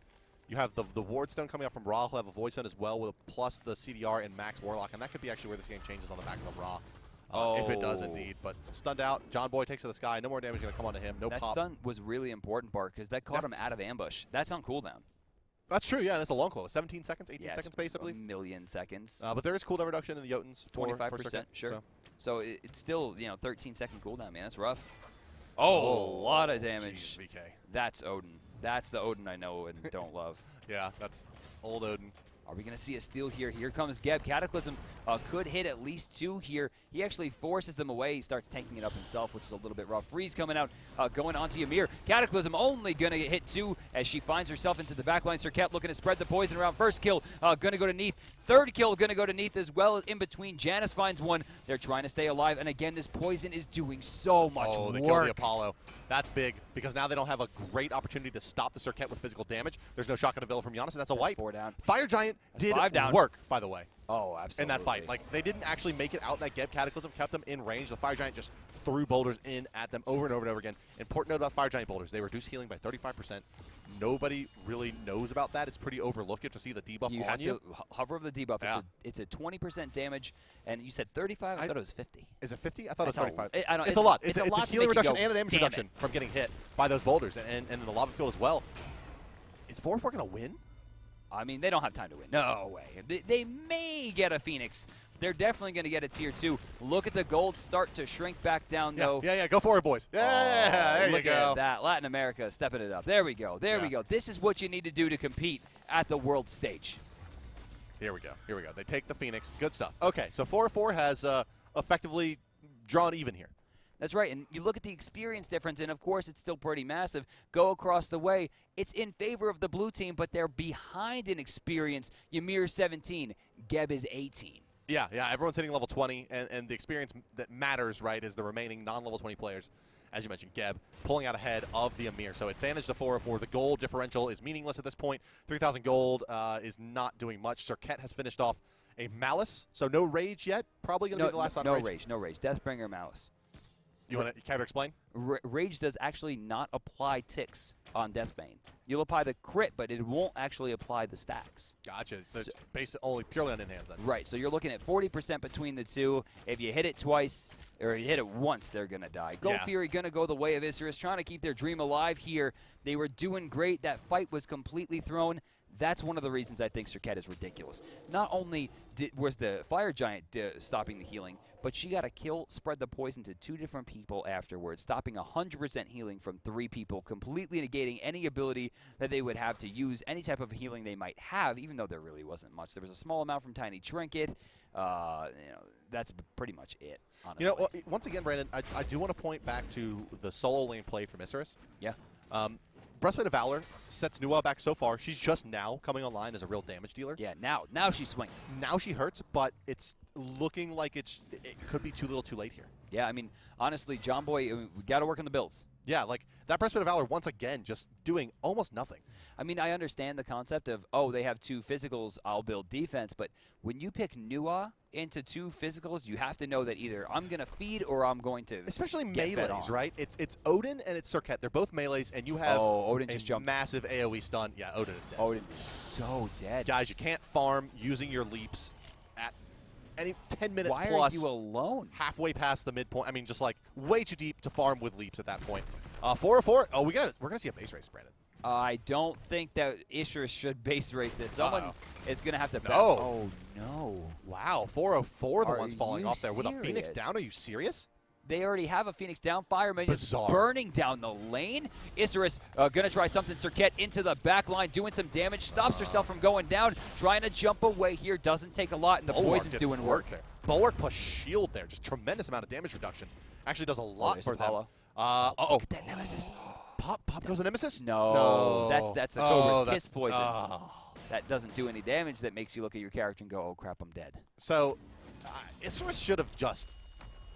S1: You have the Ward Stone coming out from Ra. He'll have a Void Stone as well, with plus the CDR and Max Warlock, and that could be actually where this game changes on the back of Ra. If it does indeed. But stunned out. John Boy takes to the sky. No more damage going to come onto him. No
S2: that
S1: pop.
S2: That stun was really important, Bart, because that caught him out of ambush. That's on cooldown.
S1: That's true, yeah, and it's a long cooldown. 17 seconds, 18 seconds pace, I believe.
S2: A million seconds.
S1: But there is cooldown reduction in the Jotuns.
S2: 25%, sure. So it's still, 13-second cooldown, man. That's rough. Oh, a lot of damage.
S1: Geez, VK.
S2: That's Odin. That's the Odin I know and don't love.
S1: Yeah, that's old Odin.
S2: Are we going to see a steal here? Here comes Geb. Cataclysm could hit at least 2 here. He actually forces them away. He starts tanking it up himself, which is a little bit rough. Freeze coming out, going onto Ymir. Cataclysm only going to hit 2 as she finds herself into the backline. Serket looking to spread the poison around. First kill going to go to Neath. Third kill going to go to Neath as well. In between, Janice finds 1. They're trying to stay alive, and again, this poison is doing so much work.
S1: They kill the Apollo. That's big, because now they don't have a great opportunity to stop the Serket with physical damage. There's no shotgun available from Giannis, and that's a wipe.
S2: 4 down.
S1: Fire Giant did
S2: 5 down.
S1: work, by the way.
S2: Oh, absolutely.
S1: In that fight. Like, they didn't actually make it out. That Geb Cataclysm kept them in range. The Fire Giant just threw boulders in at them over and over and over again. Important note about Fire Giant boulders. They reduce healing by 35%. Nobody really knows about that. It's pretty overlooked to see the debuff
S2: you
S1: on
S2: have
S1: you.
S2: to hover over the debuff.
S1: Yeah.
S2: It's a 20% damage, and you said 35? I thought it was 50.
S1: Is it 50? I thought it was 35.
S2: It's
S1: a lot.
S2: It's
S1: a
S2: lot
S1: healing reduction
S2: go,
S1: and a damage reduction from getting hit by those boulders and in the lava field as well. Is 4-4 going to win?
S2: I mean, they don't have time to win. No way. They may get a Phoenix. They're definitely going to get a tier 2. Look at the gold start to shrink back down, though.
S1: Yeah, go for it, boys. Yeah, there you go.
S2: Look at that. Latin America stepping it up. There we go. There we go. This is what you need to do to compete at the world stage.
S1: Here we go. They take the Phoenix. Good stuff. Okay, so 4-4 has effectively drawn even here.
S2: That's right, and you look at the experience difference, and of course it's still pretty massive. Go across the way. It's in favor of the blue team, but they're behind in experience. Ymir 17, Geb is 18.
S1: Yeah, everyone's hitting level 20, and the experience that matters, right, is the remaining non-level 20 players. As you mentioned, Geb pulling out ahead of the Ymir. So advantage to 4-4. The gold differential is meaningless at this point. 3,000 gold is not doing much. Serket has finished off a Malice, so no Rage yet. Probably going to be the last on Rage.
S2: No Rage. Deathbringer Malice.
S1: You want to kind of explain?
S2: Rage does actually not apply ticks on Deathbane. You'll apply the crit, but it won't actually apply the stacks.
S1: Gotcha. So it's based only purely on in-hands then.
S2: Right. So you're looking at 40% between the two. If you hit it twice or you hit it once, they're going to die. Gold Fury going to go the way of Isurus, trying to keep their dream alive here. They were doing great. That fight was completely thrown. That's one of the reasons I think Serket is ridiculous. Not only was the Fire Giant stopping the healing, but she got a kill, spread the poison to 2 different people afterwards, stopping 100% healing from 3 people, completely negating any ability that they would have to use any type of healing they might have, even though there really wasn't much. There was a small amount from Tiny Trinket. That's pretty much it, honestly.
S1: Well, once again, Brandon, I do want to point back to the solo lane play from Isurus.
S2: Yeah.
S1: Breastplate of Valor sets Nuwa back so far. She's just now coming online as a real damage dealer.
S2: Yeah, now she's swinging.
S1: Now she hurts, but it's looking like it could be too little too late here.
S2: Yeah, I mean, honestly, John Boy, we got to work on the builds.
S1: Yeah, like that Breastplate of Valor, once again, just doing almost nothing.
S2: I mean, I understand the concept of, oh, they have 2 physicals, I'll build defense, but when you pick Nuwa into 2 physicals, you have to know that either I'm going to feed or I'm going to
S1: Especially
S2: get
S1: melees, right? It's Odin and it's Serket. They're both melees, and you have
S2: Odin just jumped.
S1: Massive AoE stun. Yeah, Odin is dead.
S2: Odin is so dead.
S1: Guys, you can't farm using your leaps at any 10 minutes
S2: Why
S1: plus.
S2: Why are you alone?
S1: Halfway past the midpoint. I mean, just like way too deep to farm with leaps at that point. 4-4. Oh, we're gonna see a base race, Brandon.
S2: I don't think that Isurus should base race this. Someone is going to have to
S1: No.
S2: Oh, no.
S1: Wow, 4-4, the
S2: Are
S1: one's falling
S2: you
S1: off there with a Phoenix
S2: serious?
S1: down. Are you serious?
S2: They already have a Phoenix down. Fireman is
S1: Bizarre.
S2: burning down the lane. Isurus going to try something. Serket into the back line, doing some damage. Stops herself from going down. Trying to jump away here. Doesn't take a lot, and the poison's doing work.
S1: There. Bulwark plus shield there. Just tremendous amount of damage reduction. Actually does a lot for
S2: Apollo.
S1: them.
S2: Look at that Nemesis.
S1: Pop goes a Nemesis?
S2: No. That's the Cobra's Kiss poison.
S1: Oh.
S2: That doesn't do any damage. That makes you look at your character and go, oh, crap, I'm dead.
S1: So, Isurus should have just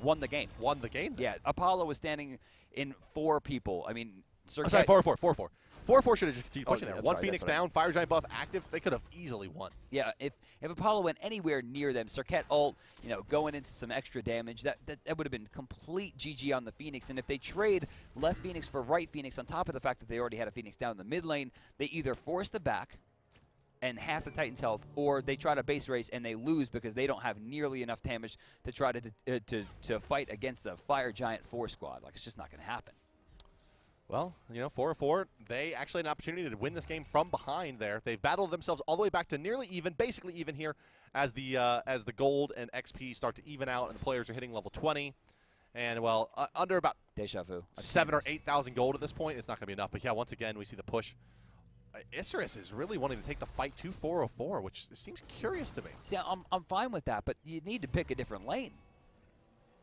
S2: won the game.
S1: Won the game?
S2: Yeah, Apollo was standing in 4 people. I mean, Serket.
S1: Sorry, 4-4. 4-4 should have just continued pushing there.
S2: That's
S1: One
S2: right,
S1: Phoenix down, Fire Giant buff active. They could have easily won.
S2: Yeah, if Apollo went anywhere near them, Serket ult, going into some extra damage, that would have been complete GG on the Phoenix. And if they trade left Phoenix for right Phoenix, on top of the fact that they already had a Phoenix down in the mid lane, they either force the back and half the Titan's health, or they try to base race and they lose because they don't have nearly enough damage to try to fight against the Fire Giant 4 squad. Like, it's just not going to happen.
S1: Well, 4-4, they actually had an opportunity to win this game from behind there. They've battled themselves all the way back to nearly even, basically even here, as the gold and XP start to even out and the players are hitting level 20. And, well, under about
S2: Deja vu.
S1: 7,000 or 8,000 gold at this point, it's not going to be enough. But, yeah, once again, we see the push. Isurus is really wanting to take the fight to 4-4, which seems curious to me.
S2: See, I'm fine with that, but you need to pick a different lane.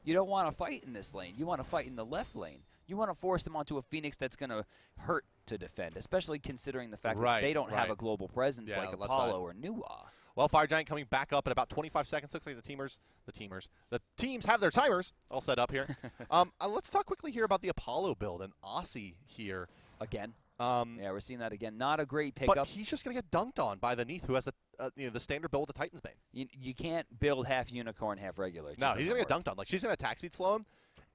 S2: You don't want to fight in this lane. You want to fight in the left lane. You want to force them onto a Phoenix that's going to hurt to defend, especially considering the fact that they don't have a global presence like Apollo or Nuwa.
S1: Well, Fire Giant coming back up in about 25 seconds. Looks like the teams have their timers all set up here. Let's talk quickly here about the Apollo build and Aussie here.
S2: Again. Yeah, we're seeing that again. Not a great pickup.
S1: But he's just going to get dunked on by the Neath, who has the standard build with the Titan's Bane.
S2: You can't build half unicorn, half regular.
S1: No, he's going to get dunked on. Like, she's going to attack speed slow him.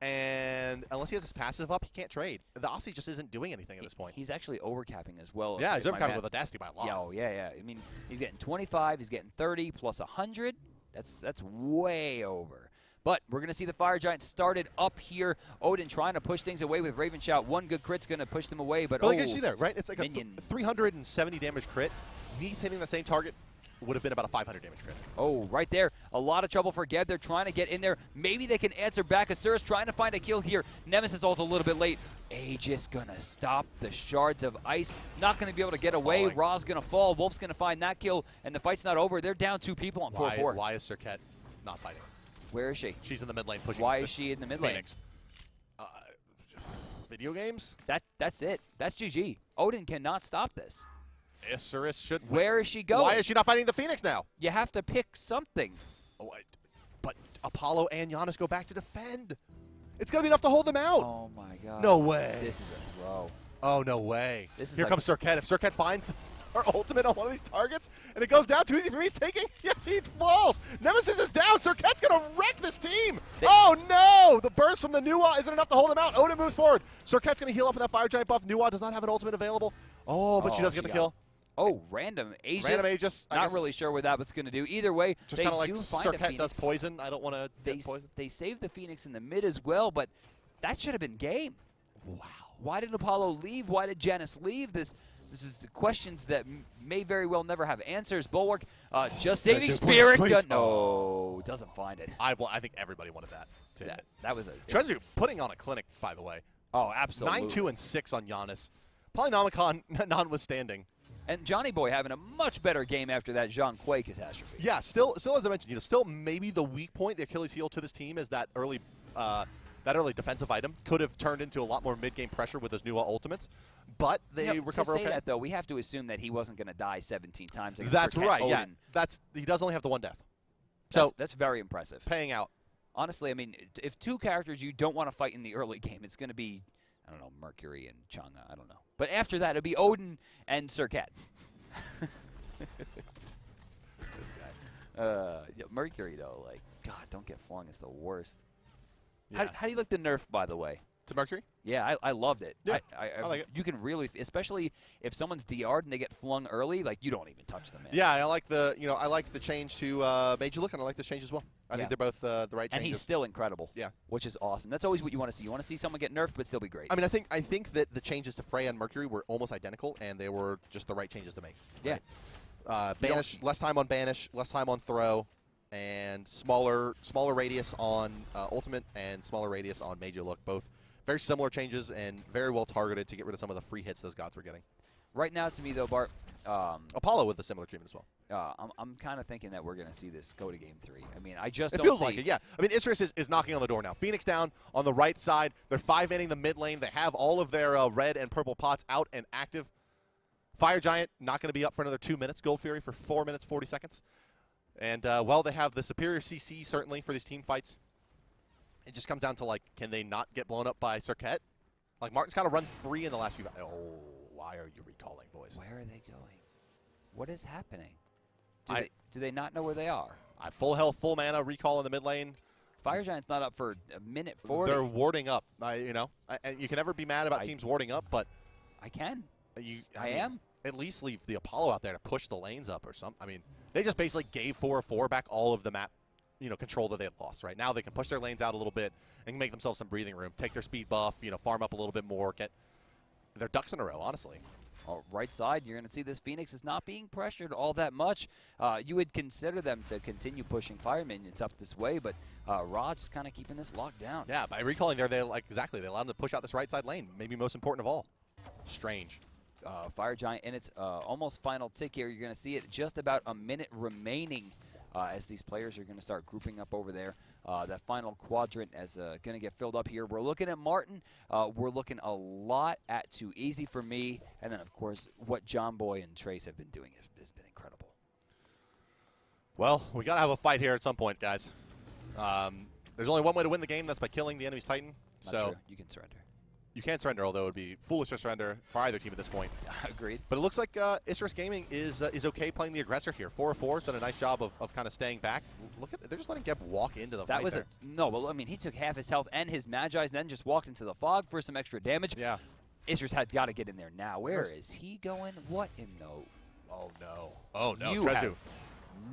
S1: And unless he has his passive up, he can't trade. The Aussie just isn't doing anything at this point.
S2: He's actually overcapping as well.
S1: Yeah, he's overcapping with Audacity by a lot.
S2: Yeah. I mean, he's getting 25, he's getting 30, plus 100. That's way over. But we're going to see the Fire Giant started up here. Odin trying to push things away with Raven Shout. One good crit's going to push them away. But
S1: you can see there, right? It's like a 370 damage crit. Neath hitting that same target would have been about a 500 damage crit.
S2: Oh, right there. A lot of trouble for Geb. They're trying to get in there. Maybe they can answer back. Isurus trying to find a kill here. Nemesis ult a little bit late. Aegis going to stop the shards of ice. Not going to be able to get away. Ra's going to fall. Wolf's going to find that kill, and the fight's not over. They're down 2 people on 4-4.
S1: Why is Serket not fighting?
S2: Where is she?
S1: She's in the mid lane pushing.
S2: Why is she in the mid lane?
S1: Video games?
S2: That's it. That's GG. Odin cannot stop this.
S1: Isurus should.
S2: Where is she going?
S1: Why is she not fighting the Phoenix now?
S2: You have to pick something.
S1: But Apollo and Giannis go back to defend. It's going to be enough to hold them out.
S2: Oh, my God.
S1: No way.
S2: This is a throw.
S1: Oh, no way.
S2: Here
S1: comes Serket. If Serket finds her ultimate on one of these targets and it goes down too easy for me, he's taking. Yes, he falls. Nemesis is down. Serket's going to wreck this team. Oh, no. The burst from the Nuwa isn't enough to hold him out. Odin moves forward. Serket's going to heal up with that Fire Giant buff. Nuwa does not have an ultimate available. Oh, but she does get the kill.
S2: Oh, random Aegis.
S1: Random Aegis.
S2: Not really sure what that's going to do. Either way,
S1: just kind of like Serket does poison. I don't want to get poison.
S2: They saved the Phoenix in the mid as well, but that should have been game.
S1: Wow.
S2: Why did Apollo leave? Why did Janice leave? This is questions that may very well never have answers. Bulwark just saving Spirit. No, doesn't find it.
S1: I think everybody wanted that.
S2: That was a
S1: Trezu putting on a clinic, by the way.
S2: Oh, absolutely.
S1: 9-2 and 6 on Giannis. Polynomicon notwithstanding.
S2: And Johnny Boy having a much better game after that Jean Quay catastrophe.
S1: Yeah, still as I mentioned, still maybe the weak point, the Achilles heel to this team is that early defensive item. Could have turned into a lot more mid-game pressure with his new ultimates, but they recover
S2: to say that, though, we have to assume that he wasn't going to die 17 times.
S1: That's right, Odin. Yeah. He does only have the one death. So
S2: that's very impressive.
S1: Paying out.
S2: Honestly, I mean, if 2 characters you don't want to fight in the early game, it's going to be, I don't know, Mercury and Chang'e. I don't know. But after that, it'll be Odin and Serket.
S1: This guy.
S2: Mercury, though, like, God, don't get flung. It's the worst.
S1: Yeah.
S2: How do you like the nerf, by the way?
S1: To Mercury?
S2: Yeah, I loved it.
S1: Yeah, I like it.
S2: You can really, especially if someone's DR'd and they get flung early, like, you don't even touch them, man.
S1: Yeah, I like the change to Major Look, and I like this change as well. I think they're both the right changes.
S2: And he's still incredible.
S1: Yeah.
S2: Which is awesome. That's always what you want to see. You want to see someone get nerfed but still be great.
S1: I mean, I think that the changes to Freya and Mercury were almost identical, and they were just the right changes to make. Right?
S2: Yeah.
S1: Banish, less time on Banish, less time on Throw, and smaller radius on Ultimate and smaller radius on Major Look. Both very similar changes and very well targeted to get rid of some of the free hits those gods were getting.
S2: Right now, to me, though, Bart.
S1: Apollo with a similar treatment as well.
S2: I'm kind of thinking that we're going to see this go to Game 3. I mean, I just
S1: it
S2: don't
S1: feels
S2: see
S1: like it, yeah. I mean, Isurus is knocking on the door now. Phoenix down on the right side. They're 5-manning the mid lane. They have all of their red and purple pots out and active. Fire Giant not going to be up for another 2 minutes. Gold Fury for 4 minutes, 40 seconds. And, well, they have the superior CC, certainly, for these team fights. It just comes down to, like, can they not get blown up by Serket? Like, Martin's kind of run free in the last few. Oh, why are you recalling, boys?
S2: Where are they going? What is happening? Do they not know where they are?
S1: Full health, full mana, recall in the mid lane.
S2: Fire Giant's not up for a minute 40.
S1: They're warding up. And you can never be mad about teams warding up, but
S2: I can.
S1: I am. At least leave the Apollo out there to push the lanes up or something. I mean, they just basically gave 4-4 back all of the map, control that they had lost. Right now, they can push their lanes out a little bit and make themselves some breathing room. Take their speed buff, farm up a little bit more. Get their ducks in a row, honestly.
S2: Right side, you're going to see this Phoenix is not being pressured all that much. You would consider them to continue pushing Fire Minions up this way, but Raj is kind of keeping this locked down.
S1: Yeah, by recalling there, they allowed them to push out this right side lane. Maybe most important of all. Strange.
S2: Fire Giant in its almost final tick here. You're going to see it just about a minute remaining as these players are going to start grouping up over there That final quadrant is going to get filled up here. We're looking at Martin. We're looking a lot at Too Easy for me. And then, of course, what John Boy and Trace have been doing has been incredible.
S1: Well, we got to have a fight here at some point, guys. There's only one way to win the game. That's by killing the enemy's Titan.
S2: Not
S1: so
S2: true. You can surrender.
S1: You can't surrender, although it would be foolish to surrender for either team at this point.
S2: Agreed.
S1: But it looks like Isurus Gaming is okay playing the aggressor here. 4-4. It's done a nice job of kind of staying back. Look at they're just letting Geb walk into the fight there.
S2: No, well, I mean, he took half his health and his Magi's and then just walked into the fog for some extra damage.
S1: Yeah.
S2: Isurus had got to get in there now. Where is he going? What in the...
S1: Oh, no. Oh, no.
S2: You
S1: Trezu.
S2: have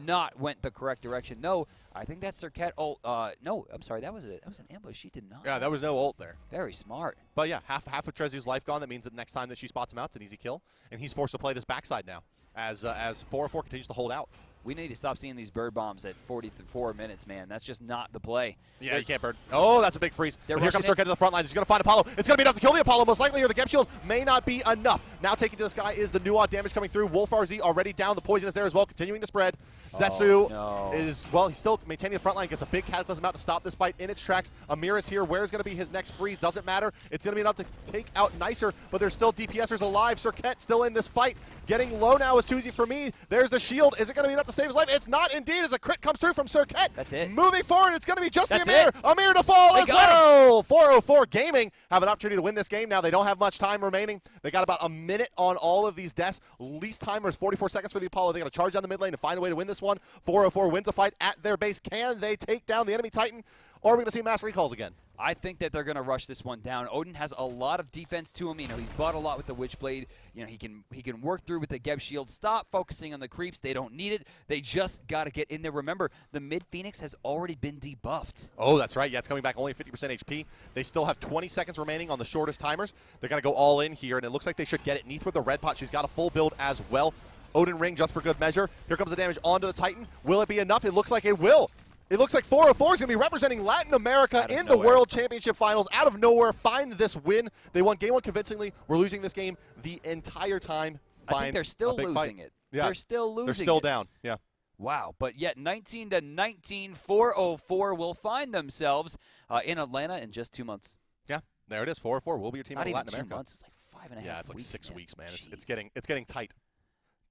S2: not went the correct direction. No, I think that's Serket. Oh, no, I'm sorry. That was an ambush. She did not.
S1: Yeah, there was no ult there.
S2: Very smart.
S1: But yeah, half of Trezu's life gone. That means that next time that she spots him out, it's an easy kill. And he's forced to play this backside now as 4-4 continues to hold out.
S2: We need to stop seeing these bird bombs at 44 minutes, man. That's just not the play.
S1: Yeah, you can't bird. Oh, that's a big freeze. But here comes Serket to the front line. He's going to find Apollo. It's going to be enough to kill the Apollo, most likely, or the Geb shield may not be enough. Now taking to this guy is the Nuad damage coming through. Wolf RZ already down. The poison is there as well, continuing to spread. Zetsu is, well, he's still maintaining the front line. Gets a big Cataclysm out to stop this fight in its tracks. Amir is here. Where's going to be his next freeze? Doesn't matter. It's going to be enough to take out Nicer, but there's still DPSers alive. Serket still in this fight. Getting low now is too easy for me. There's the shield. Is it going to be enough to save his life? It's not indeed, as a crit comes through from Serket.
S2: That's it.
S1: Moving forward, it's going to be just
S2: That's
S1: the Amir.
S2: it.
S1: Amir to fall
S2: They
S1: as
S2: got
S1: well. 404 Gaming have an opportunity to win this game now. They don't have much time remaining. They got about a minute on all of these deaths. Least timer is 44 seconds for the Apollo. They got to charge down the mid lane to find a way to win this one. 404 wins a fight at their base. Can they take down the enemy Titan? Or are we going to see mass recalls again?
S2: I think that they're going to rush this one down. Odin has a lot of defense to him. You know, he's bought a lot with the Witchblade. You know, he can work through with the Geb shield. Stop focusing on the creeps. They don't need it. They just got to get in there. Remember, the mid Phoenix has already been debuffed.
S1: Oh, that's right. Yeah, it's coming back only 50% HP. They still have 20 seconds remaining on the shortest timers. They're going to go all in here, and it looks like they should get it. Neath with the red pot. She's got a full build as well. Odin ring just for good measure. Here comes the damage onto the Titan. Will it be enough? It looks like it will. It looks like 404 is going to be representing Latin America in the World Championship Finals. Out of nowhere, find this win. They won game one convincingly. We're losing this game the entire time.
S2: I think they're still losing it.
S1: Yeah.
S2: They're still losing it.
S1: They're still down. Yeah.
S2: Wow. But yet 19-19, 404 will find themselves in Atlanta in just 2 months.
S1: Yeah. There it is. 404 will be your team in Latin America.
S2: 2 months. It's like 5.5 weeks.
S1: Yeah, it's like 6 weeks, man.
S2: Jeez.
S1: It's getting tight.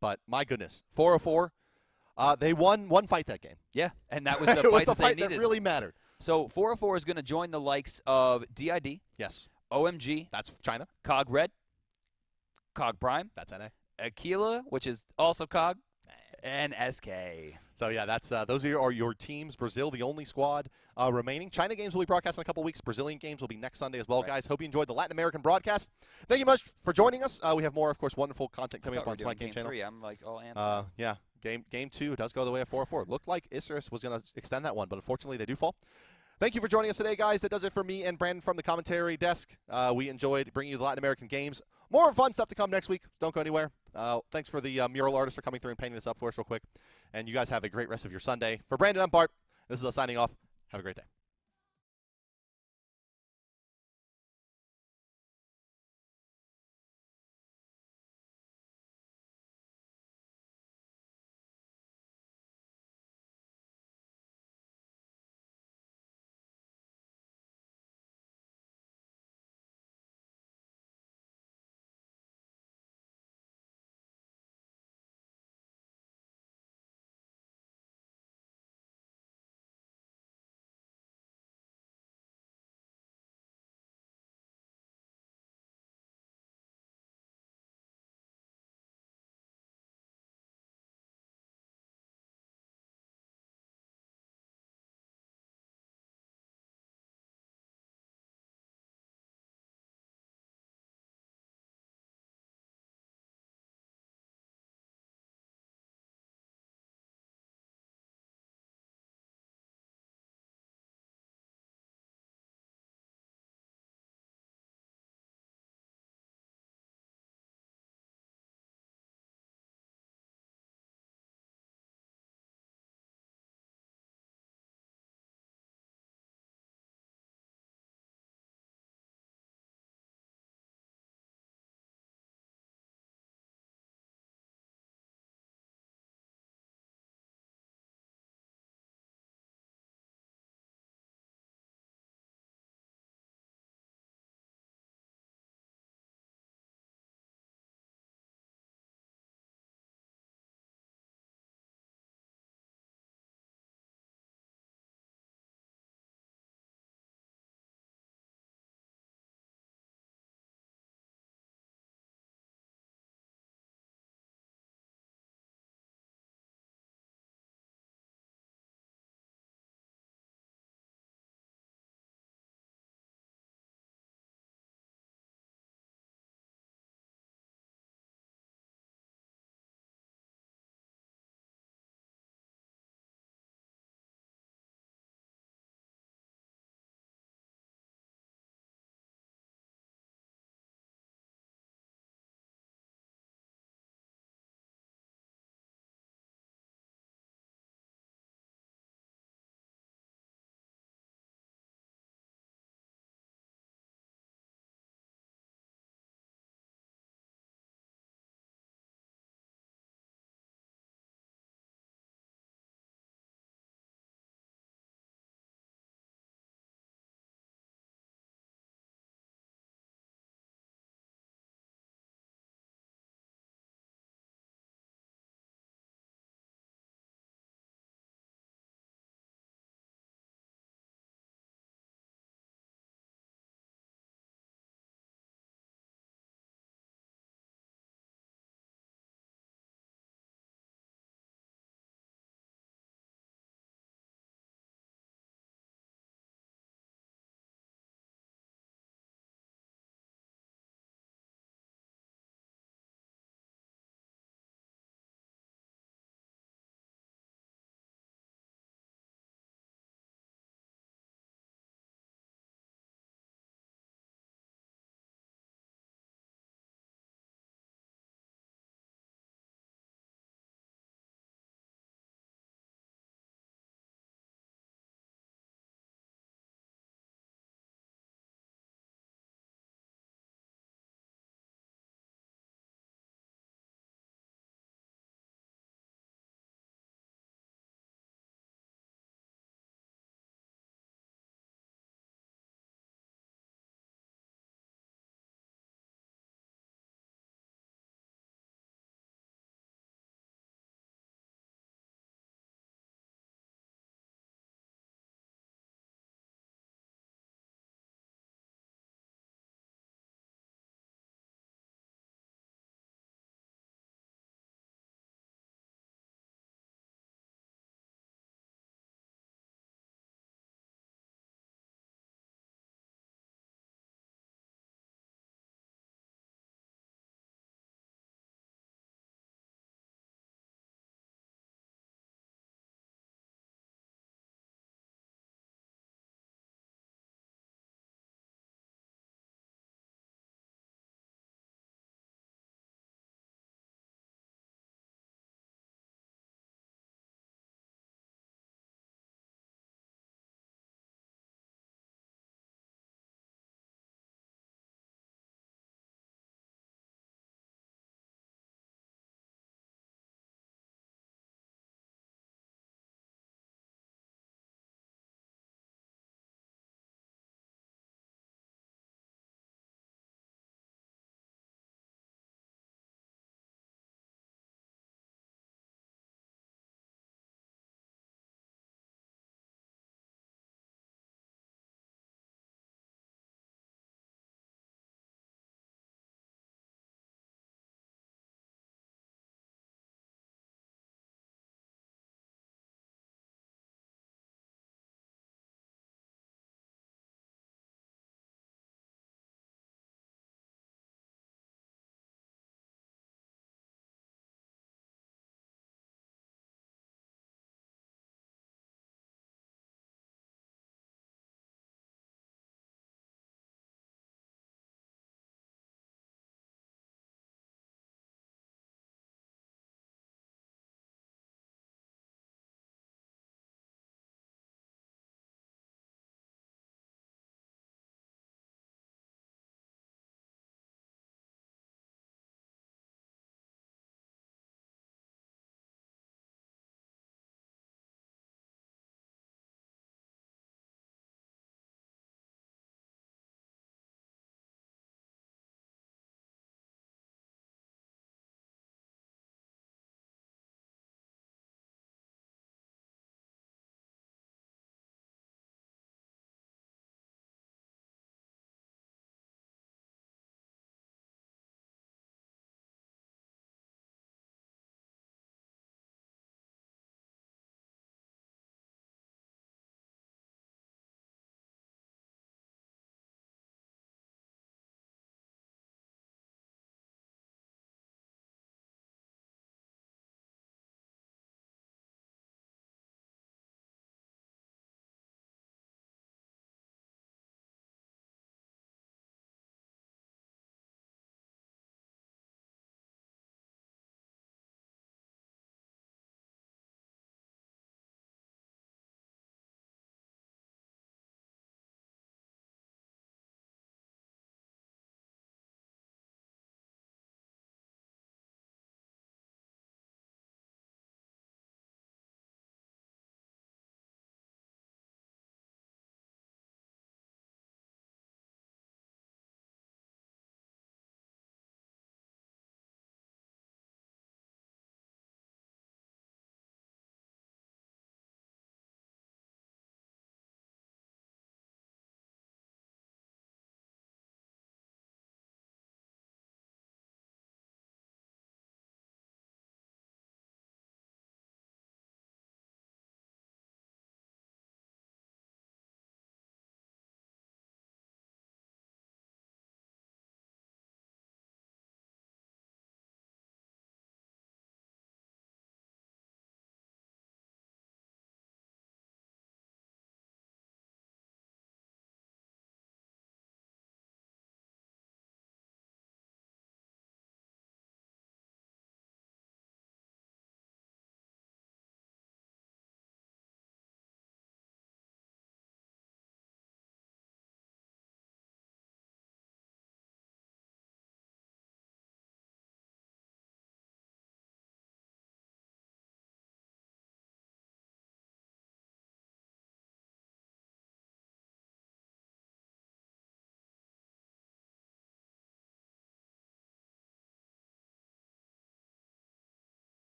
S1: But my goodness, 404. They won one fight that game.
S2: Yeah, and that was the
S1: it was
S2: fight
S1: the
S2: that
S1: fight
S2: they needed.
S1: that really mattered.
S2: So 404 is going to join the likes of DID.
S1: Yes.
S2: OMG.
S1: That's China.
S2: COG Red. COG Prime.
S1: That's NA.
S2: Aquila, which is also COG. And SK.
S1: So, yeah, that's those are your teams. Brazil, the only squad remaining. China games will be broadcast in a couple weeks. Brazilian games will be next Sunday as well, guys. Hope you enjoyed the Latin American broadcast. Thank you much for joining us. We have more, of course, wonderful content coming up on Smite Game Channel.
S2: 3. I'm like all amped.
S1: Yeah, game 2 does go the way of 404. Looked like Isurus was going to extend that one, but unfortunately they do fall. Thank you for joining us today, guys. That does it for me and Brandon from the commentary desk. We enjoyed bringing you the Latin American games. More fun stuff to come next week. Don't go anywhere. Thanks for the mural artists for coming through and painting this up for us real quick. And you guys have a great rest of your Sunday. For Brandon, I'm Bart. This is us signing off. Have a great day.